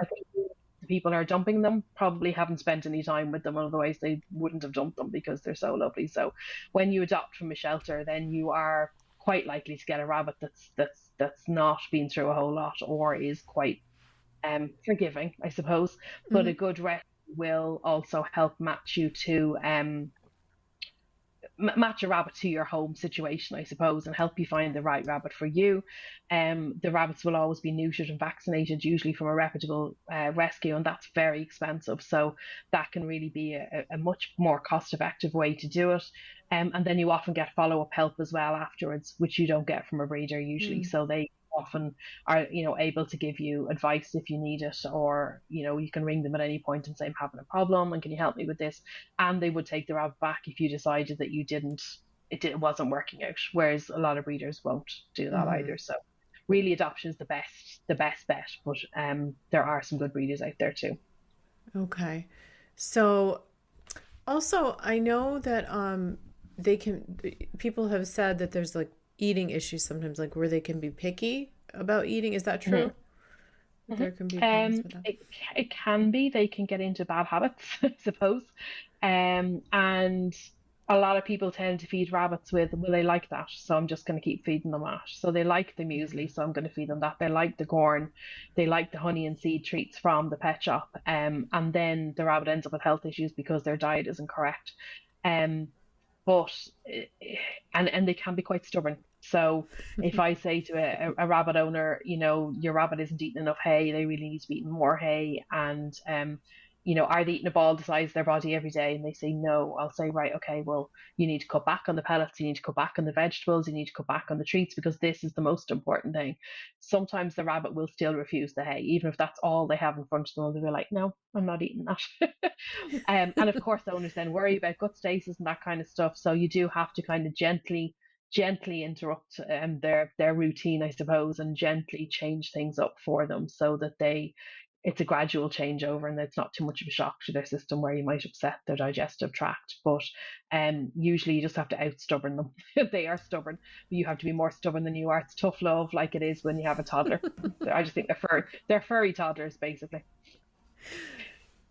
C: the people who are dumping them probably haven't spent any time with them, otherwise they wouldn't have dumped them, because they're so lovely. So when you adopt from a shelter, then you are quite likely to get a rabbit that's not been through a whole lot, or is quite forgiving, I suppose. But a good rescue will also help match you to match a rabbit to your home situation, I suppose, and help you find the right rabbit for you. The rabbits will always be neutered and vaccinated, usually from a reputable rescue, and that's very expensive. So that can really be a much more cost-effective way to do it. And then you often get follow-up help as well afterwards, which you don't get from a breeder usually.
B: Mm.
C: So they often are, able to give you advice if you need it, or you can ring them at any point and say, I'm having a problem, and can you help me with this? And they would take the rabbit back if you decided that it wasn't working out. Whereas a lot of breeders won't do that
B: Mm-hmm.
C: either. So really, adoption is the best bet. But there are some good breeders out there too.
B: Okay. So also, I know that they can people have said that there's like eating issues sometimes, like where they can be picky about eating. Is that true?
C: Mm-hmm.
B: There can be problems with that.
C: It can be. They can get into bad habits, I suppose. And a lot of people tend to feed rabbits with, well, they like that, so I'm just going to keep feeding them that. So they like the muesli, so I'm going to feed them that. They like the corn, they like the honey and seed treats from the pet shop. And then the rabbit ends up with health issues because their diet isn't correct. Um, but and they can be quite stubborn. So if I say to a rabbit owner, your rabbit isn't eating enough hay, they really need to be eating more hay, and are they eating a ball the size of their body every day? And they say no, I'll say, right, okay, well, you need to cut back on the pellets, you need to cut back on the vegetables, you need to cut back on the treats, because this is the most important thing. Sometimes the rabbit will still refuse the hay, even if that's all they have in front of them. They'll be like, no, I'm not eating that. And of course, the owners then worry about gut stasis and that kind of stuff. So you do have to kind of gently interrupt their routine, I suppose, and gently change things up for them so that it's a gradual changeover and it's not too much of a shock to their system where you might upset their digestive tract. But usually you just have to out stubborn them. They are stubborn, but you have to be more stubborn than you are. It's tough love, like it is when you have a toddler. I just think they're furry toddlers, basically.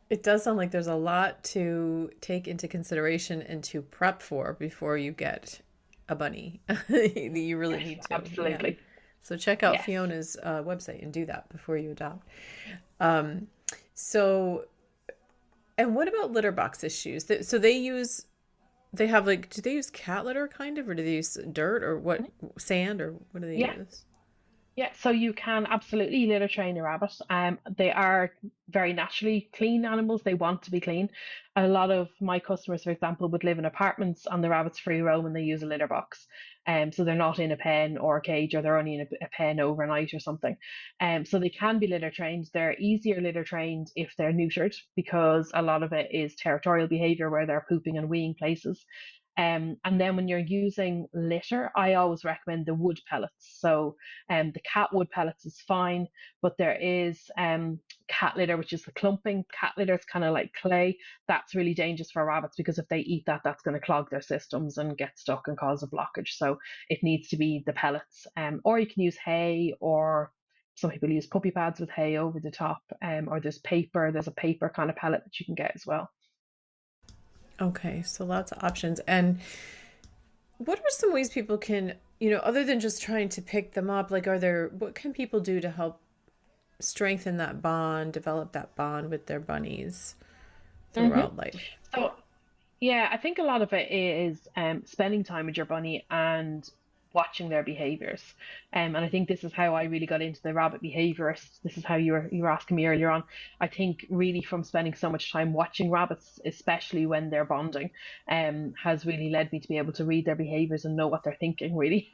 B: It does sound like there's a lot to take into consideration and to prep for before you get a bunny. You really
C: Yes,
B: need to. Yeah.
C: absolutely.
B: So check out
C: Yes.
B: Fiona's website and do that before you adopt. Um, so, and what about litter box issues? So they have like, do they use cat litter kind of, or do they use dirt or what, sand, or what do they
C: Yeah.
B: use?
C: Yeah, so you can absolutely litter train a rabbit. They are very naturally clean animals. They want to be clean. A lot of my customers, for example, would live in apartments and the rabbits free roam and they use a litter box. So they're not in a pen or a cage, or they're only in a pen overnight or something. So they can be litter trained. They're easier litter trained if they're neutered, because a lot of it is territorial behavior where they're pooping and weeing places. And then when you're using litter, I always recommend the wood pellets. So the cat wood pellets is fine, but there is cat litter, which is the clumping. Cat litter is kind of like clay. That's really dangerous for rabbits, because if they eat that, that's going to clog their systems and get stuck and cause a blockage. So it needs to be the pellets. Or you can use hay, or some people use puppy pads with hay over the top. Or there's paper. There's a paper kind of pellet that you can get as well.
B: Okay, so lots of options. And what are some ways people can, other than just trying to pick them up, like what can people do to help strengthen that bond, develop that bond with their bunnies
C: Mm-hmm.
B: throughout life?
C: So yeah, I think a lot of it is spending time with your bunny and watching their behaviors. And I think this is how I really got into the rabbit behaviorists. This is how you were asking me earlier on. I think really from spending so much time watching rabbits, especially when they're bonding, has really led me to be able to read their behaviors and know what they're thinking, really.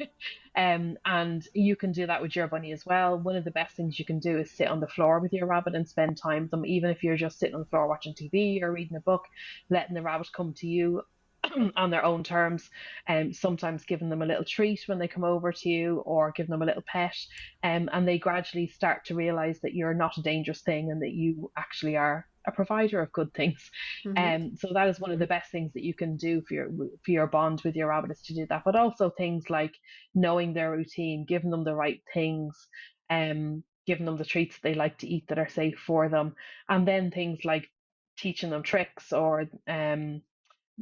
C: And you can do that with your bunny as well. One of the best things you can do is sit on the floor with your rabbit and spend time with them, even if you're just sitting on the floor watching TV or reading a book, letting the rabbit come to you on their own terms, and sometimes giving them a little treat when they come over to you, or giving them a little pet, and they gradually start to realize that you're not a dangerous thing and that you actually are a provider of good things.
B: Mm-hmm.
C: So that is one of the best things that you can do for your bond with your rabbit, is to do that. But also things like knowing their routine, giving them the right things, giving them the treats they like to eat that are safe for them, and then things like teaching them tricks, or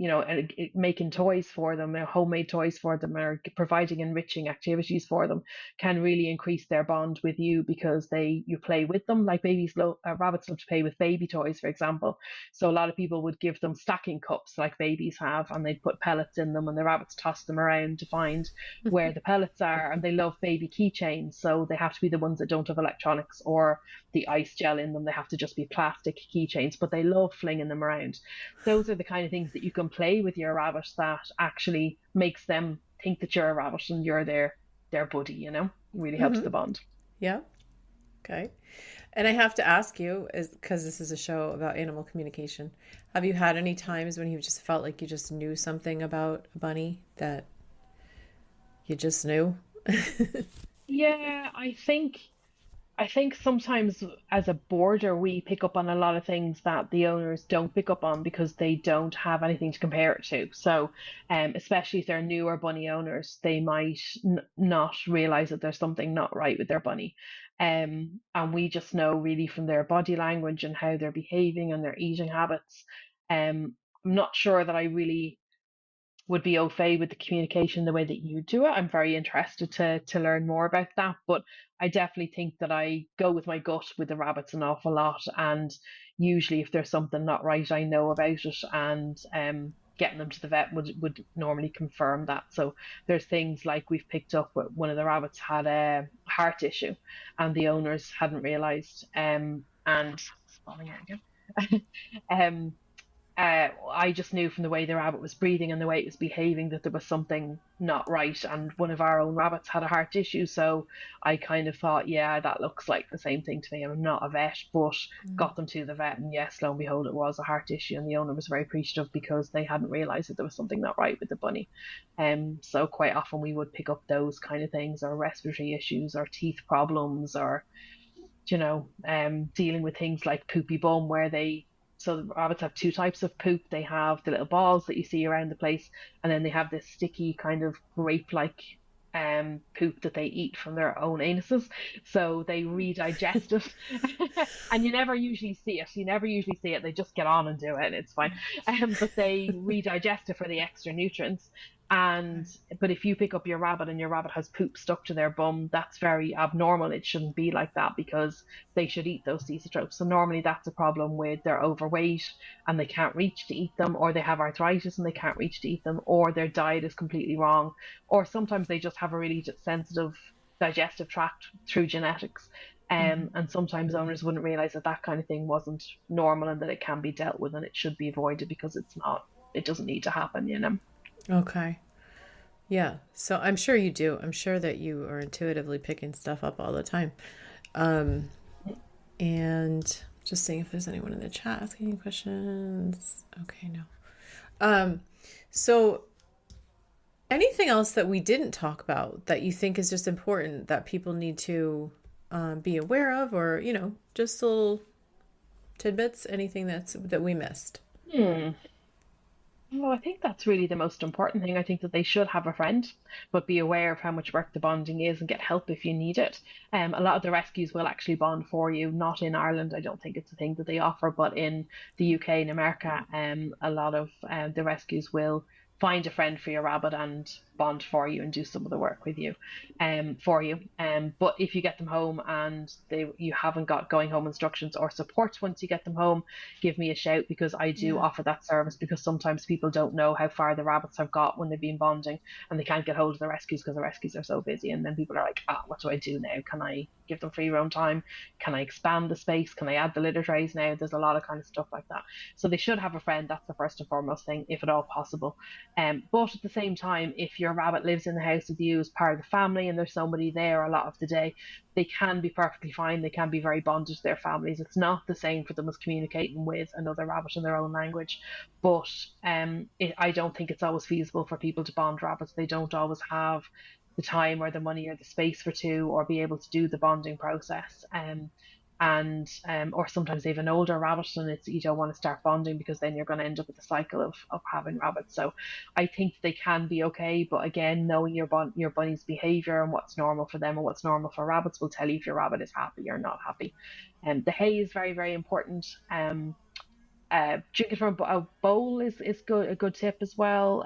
C: and making toys for them, homemade toys for them, or providing enriching activities for them can really increase their bond with you, because you play with them. Like rabbits love to play with baby toys, for example. So a lot of people would give them stacking cups like babies have, and they'd put pellets in them, and the rabbits toss them around to find where the pellets are. And they love baby keychains, so they have to be the ones that don't have electronics or the ice gel in them. They have to just be plastic keychains, but they love flinging them around. Those are the kind of things that you can play with your rabbit that actually makes them think that you're a rabbit and you're their buddy, really helps the bond.
B: Yeah. Okay. And I have to ask you, because this is a show about animal communication, have you had any times when you just felt like you just knew something about a bunny that you just knew?
C: Yeah, I think sometimes as a boarder, we pick up on a lot of things that the owners don't pick up on because they don't have anything to compare it to. So, especially if they're newer bunny owners, they might not realize that there's something not right with their bunny. And we just know really from their body language and how they're behaving and their eating habits. I'm not sure that I really would be au fait with the communication the way that you do it. I'm very interested to learn more about that, but I definitely think that I go with my gut with the rabbits an awful lot, and usually if there's something not right, I know about it, and getting them to the vet would normally confirm that. So there's things like we've picked up one of the rabbits had a heart issue, and the owners hadn't realised, and spelling it again. um, I just knew from the way the rabbit was breathing and the way it was behaving that there was something not right. And one of our own rabbits had a heart issue. So I kind of thought, yeah, that looks like the same thing to me. I'm not a vet, but got them to the vet. And yes, lo and behold, it was a heart issue. And the owner was very appreciative because they hadn't realized that there was something not right with the bunny. So quite often we would pick up those kind of things, or respiratory issues, or teeth problems, or dealing with things like poopy bum, so the rabbits have two types of poop. They have the little balls that you see around the place, and then they have this sticky kind of grape-like poop that they eat from their own anuses. So they redigest it, and you never usually see it. You never usually see it. They just get on and do it, and it's fine. But they redigest it for the extra nutrients. But if you pick up your rabbit and your rabbit has poop stuck to their bum, that's very abnormal. It shouldn't be like that, because they should eat those cecotropes. So normally that's a problem with they're overweight and they can't reach to eat them, or they have arthritis and they can't reach to eat them, or their diet is completely wrong, or sometimes they just have a really sensitive digestive tract through genetics. And sometimes owners wouldn't realize that that kind of thing wasn't normal, and that it can be dealt with and it should be avoided, because it doesn't need to happen.
B: Okay. Yeah. So I'm sure you do. I'm sure that you are intuitively picking stuff up all the time. And just seeing if there's anyone in the chat asking any questions. Okay, no. So anything else that we didn't talk about that you think is just important that people need to be aware of, or, just little tidbits, anything that we missed?
C: Well, I think that's really the most important thing. I think that they should have a friend, but be aware of how much work the bonding is and get help if you need it. A lot of the rescues will actually bond for you. Not in Ireland, I don't think it's a thing that they offer, but in the UK and America, a lot of the rescues will find a friend for your rabbit and bond for you and do some of the work with you, for you. But if you get them home and you haven't got going home instructions or support once you get them home, give me a shout, because I do offer that service, because sometimes people don't know how far the rabbits have got when they've been bonding, and they can't get hold of the rescues because the rescues are so busy. And then people are like, what do I do now? Can I give them free roam time? Can I expand the space? Can I add the litter trays now? There's a lot of kind of stuff like that. So they should have a friend. That's the first and foremost thing, if at all possible. But at the same time, if your rabbit lives in the house with you as part of the family and there's somebody there a lot of the day, they can be perfectly fine. They can be very bonded to their families. It's not the same for them as communicating with another rabbit in their own language. But I don't think it's always feasible for people to bond rabbits. They don't always have the time or the money or the space for two, or be able to do the bonding process. Or sometimes they have an older rabbit and you don't want to start bonding, because then you're going to end up with a cycle of having rabbits. So I think they can be okay, but again, knowing your bunny's behavior and what's normal for them and what's normal for rabbits will tell you if your rabbit is happy or not happy. And the hay is very, very important. Drinking from a bowl is good, a good tip as well.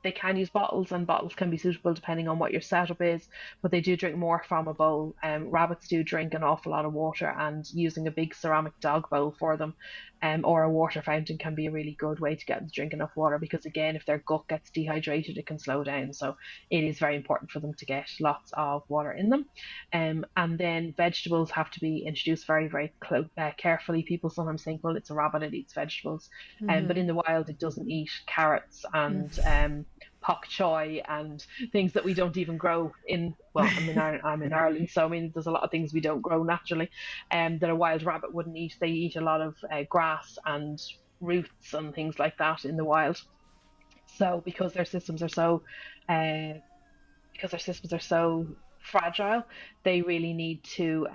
C: They can use bottles, and bottles can be suitable depending on what your setup is, but they do drink more from a bowl. Rabbits do drink an awful lot of water, and using a big ceramic dog bowl for them, or a water fountain can be a really good way to get them to drink enough water, because again, if their gut gets dehydrated, it can slow down. So it is very important for them to get lots of water in them. And then vegetables have to be introduced very, very carefully. People sometimes think, well, it's a rabbit, it eats vegetables. But in the wild, it doesn't eat carrots and pak choy and things that we don't even grow in. Well, I'm in Ireland, so I mean, there's a lot of things we don't grow naturally, that a wild rabbit wouldn't eat. They eat a lot of grass and roots and things like that in the wild. So because their systems are so fragile, they really need to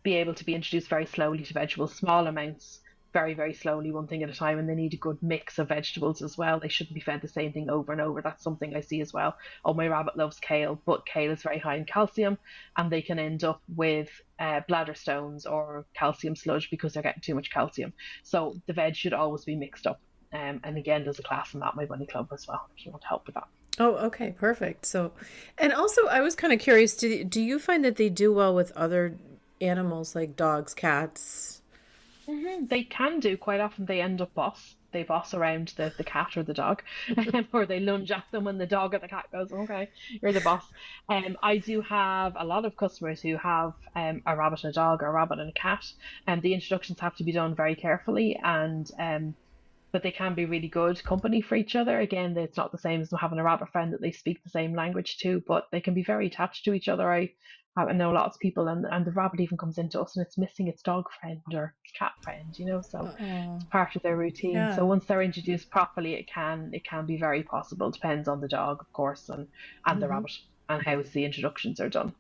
C: be able to be introduced very slowly to vegetables, small amounts, very, very slowly, one thing at a time. And they need a good mix of vegetables as well. They shouldn't be fed the same thing over and over. That's something I see as well. Oh, my rabbit loves kale, but kale is very high in calcium, and they can end up with bladder stones or calcium sludge because they're getting too much calcium. So the veg should always be mixed up. And again, there's a class in that, my bunny club as well, if you want help with that.
B: Oh, okay, perfect. So, and also I was kind of curious, do you find that they do well with other animals like dogs, cats?
C: They can do. Quite often they end up they boss around the cat or the dog, or they lunge at them, and the dog or the cat goes, okay, you're the boss. I do have a lot of customers who have a rabbit and a dog, or a rabbit and a cat, and the introductions have to be done very carefully, and but they can be really good company for each other. Again, it's not the same as having a rabbit friend that they speak the same language to, but they can be very attached to each other. I know lots of people, and the rabbit even comes into us and it's missing its dog friend or its cat friend, so it's part of their routine.
B: Yeah.
C: So once they're introduced properly, it can be very possible. Depends on the dog, of course, and the rabbit, and how the introductions are done.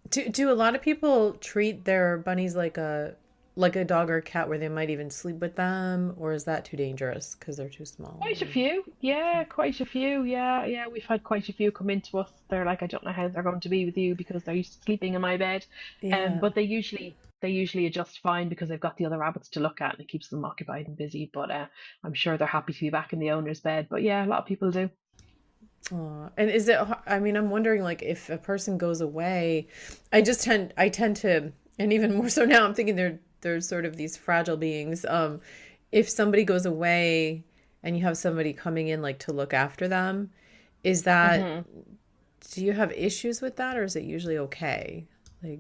B: Do a lot of people treat their bunnies like a dog or a cat, where they might even sleep with them, or is that too dangerous because they're too small?
C: Quite a few, yeah, yeah. We've had quite a few come into us. They're like, I don't know how they're going to be with you because they're used to sleeping in my bed. But they usually adjust fine because they've got the other rabbits to look at, and it keeps them occupied and busy. But I'm sure they're happy to be back in the owner's bed. But yeah, a lot of people do.
B: And is it? I mean, I'm wondering, like, if a person goes away, I tend to, and even more so now, I'm thinking they're sort of these fragile beings. If somebody goes away and you have somebody coming in, like, to look after them, is that, do you have issues with that, or is it usually okay? Like,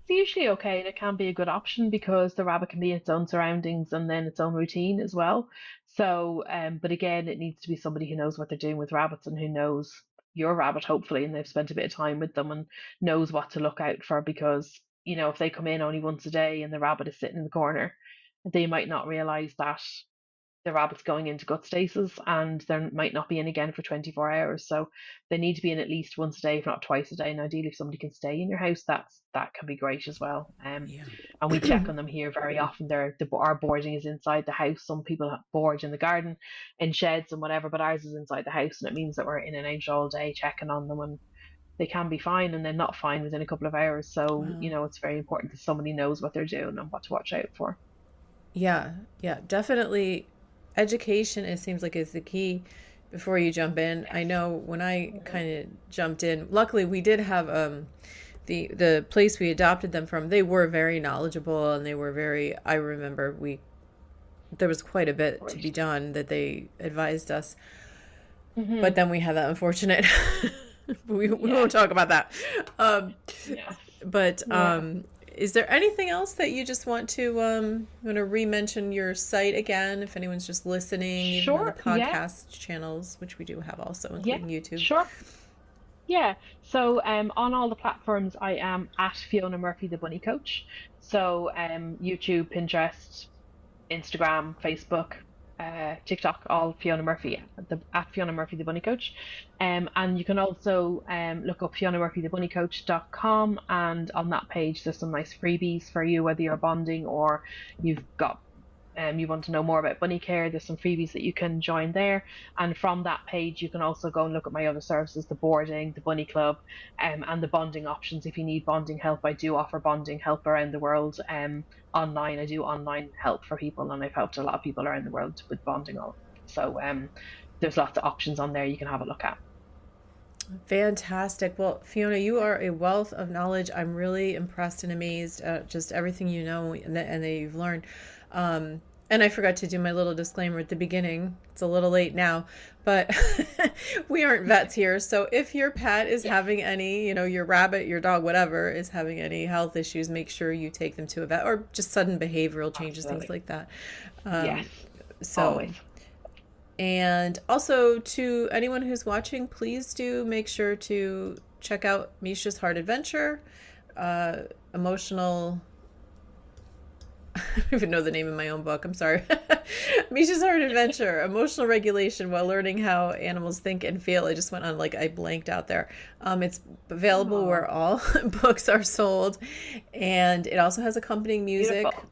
C: it's usually okay, and it can be a good option because the rabbit can be its own surroundings and then its own routine as well. So, but again, it needs to be somebody who knows what they're doing with rabbits, and who knows your rabbit, hopefully, and they've spent a bit of time with them and knows what to look out for. Because, if they come in only once a day and the rabbit is sitting in the corner, they might not realize that the rabbit's going into gut stasis, and they might not be in again for 24 hours. So they need to be in at least once a day, if not twice a day. And ideally, if somebody can stay in your house, that can be great as well. And we check on them here very often. Our boarding is inside the house. Some people board in the garden, in sheds and whatever, but ours is inside the house, and it means that we're in and out all day checking on them, and they can be fine and then not fine within a couple of hours. So, it's very important that somebody knows what they're doing and what to watch out for.
B: Yeah, definitely. Education, it seems like, is the key before you jump in. I know when I kind of jumped in, luckily we did have the place we adopted them from, they were very knowledgeable, and they were very, I remember there was quite a bit to be done that they advised us. But then we had that unfortunate we won't talk about that. Is there anything else that you just want to re-mention your site again, if anyone's just listening, even on the podcast channels, which we do have also, including YouTube?
C: Sure. Yeah. So on all the platforms, I am at Fiona Murphy, the Bunny Coach. So YouTube, Pinterest, Instagram, Facebook, TikTok, all Fiona Murphy, at Fiona Murphy, the Bunny Coach. And you can also look up FionaMurphyTheBunnyCoach.com, and on that page there's some nice freebies for you, whether you're bonding or you've got you want to know more about bunny care, there's some freebies that you can join there. And from that page, you can also go and look at my other services, the boarding, the bunny club, and the bonding options. If you need bonding help, I do offer bonding help around the world. Online, I do online help for people, and I've helped a lot of people around the world with bonding. So there's lots of options on there you can have a look at.
B: Fantastic. Well, Fiona, you are a wealth of knowledge. I'm really impressed and amazed at just everything you know and that you've learned. And I forgot to do my little disclaimer at the beginning. It's a little late now, but we aren't vets here. So if your pet is having any, your rabbit, your dog, whatever, is having any health issues, make sure you take them to a vet, or just sudden behavioral changes, things like that.
C: Yes,
B: so
C: always.
B: And also, to anyone who's watching, please do make sure to check out Misha's Heart Adventure, emotional... I don't even know the name of my own book. I'm sorry. Misha's Heart Adventure, Emotional Regulation While Learning How Animals Think and Feel. I just went on, I blanked out there. It's available where all books are sold. And it also has accompanying music.
C: Beautiful.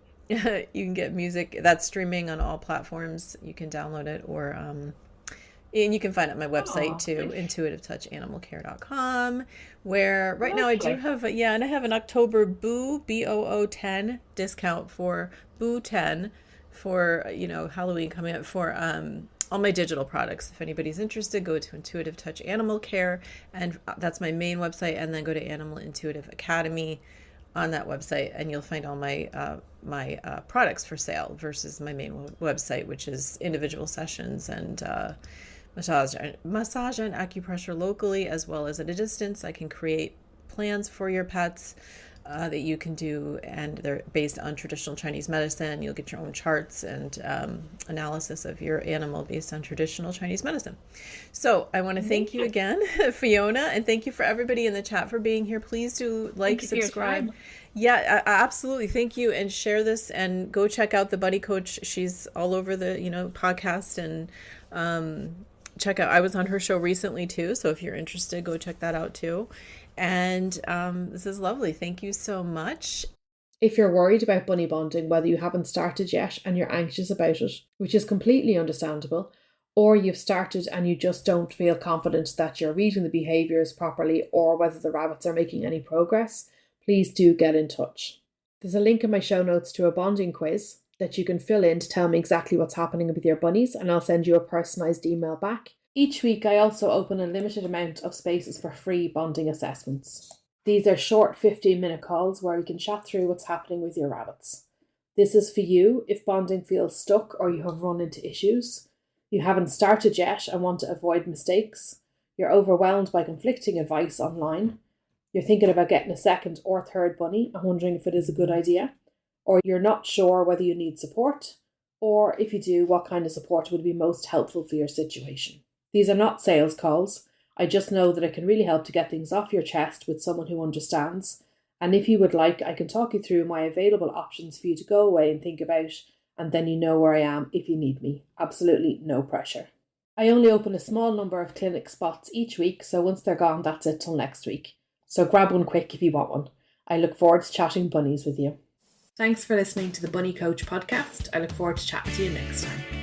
B: You can get music that's streaming on all platforms. You can download it, or and you can find it on my website too, intuitivetouchanimalcare.com, where right now I do have and I have an October BOO 10 discount for Boo 10 for Halloween coming up for all my digital products. If anybody's interested, go to Intuitive Touch Animal Care, and that's my main website, and then go to Animal Intuitive Academy on that website, and you'll find all my products for sale versus my main website, which is individual sessions and massage and acupressure locally, as well as at a distance. I can create plans for your pets that you can do, and they're based on traditional Chinese medicine. You'll get your own charts and analysis of your animal based on traditional Chinese medicine. So I want to thank you again, Fiona, and thank you for everybody in the chat for being here. Please do subscribe. Yeah, absolutely. Thank you. And share this, and go check out the Buddy Coach. She's all over the, podcast, and check out, I was on her show recently too. So if you're interested, go check that out too. And this is lovely. Thank you so much.
A: If you're worried about bunny bonding, whether you haven't started yet and you're anxious about it, which is completely understandable, or you've started and you just don't feel confident that you're reading the behaviours properly, or whether the rabbits are making any progress, please do get in touch. There's a link in my show notes to a bonding quiz that you can fill in to tell me exactly what's happening with your bunnies, and I'll send you a personalised email back. Each week I also open a limited amount of spaces for free bonding assessments. These are short 15-minute calls where we can chat through what's happening with your rabbits. This is for you if bonding feels stuck or you have run into issues, you haven't started yet and want to avoid mistakes, you're overwhelmed by conflicting advice online, you're thinking about getting a second or third bunny and wondering if it is a good idea, or you're not sure whether you need support, or if you do, what kind of support would be most helpful for your situation. These are not sales calls. I just know that it can really help to get things off your chest with someone who understands. And if you would like, I can talk you through my available options for you to go away and think about, and then you know where I am if you need me. Absolutely no pressure. I only open a small number of clinic spots each week, so once they're gone, that's it till next week. So grab one quick if you want one. I look forward to chatting bunnies with you. Thanks for listening to the Bunny Coach podcast. I look forward to chatting to you next time.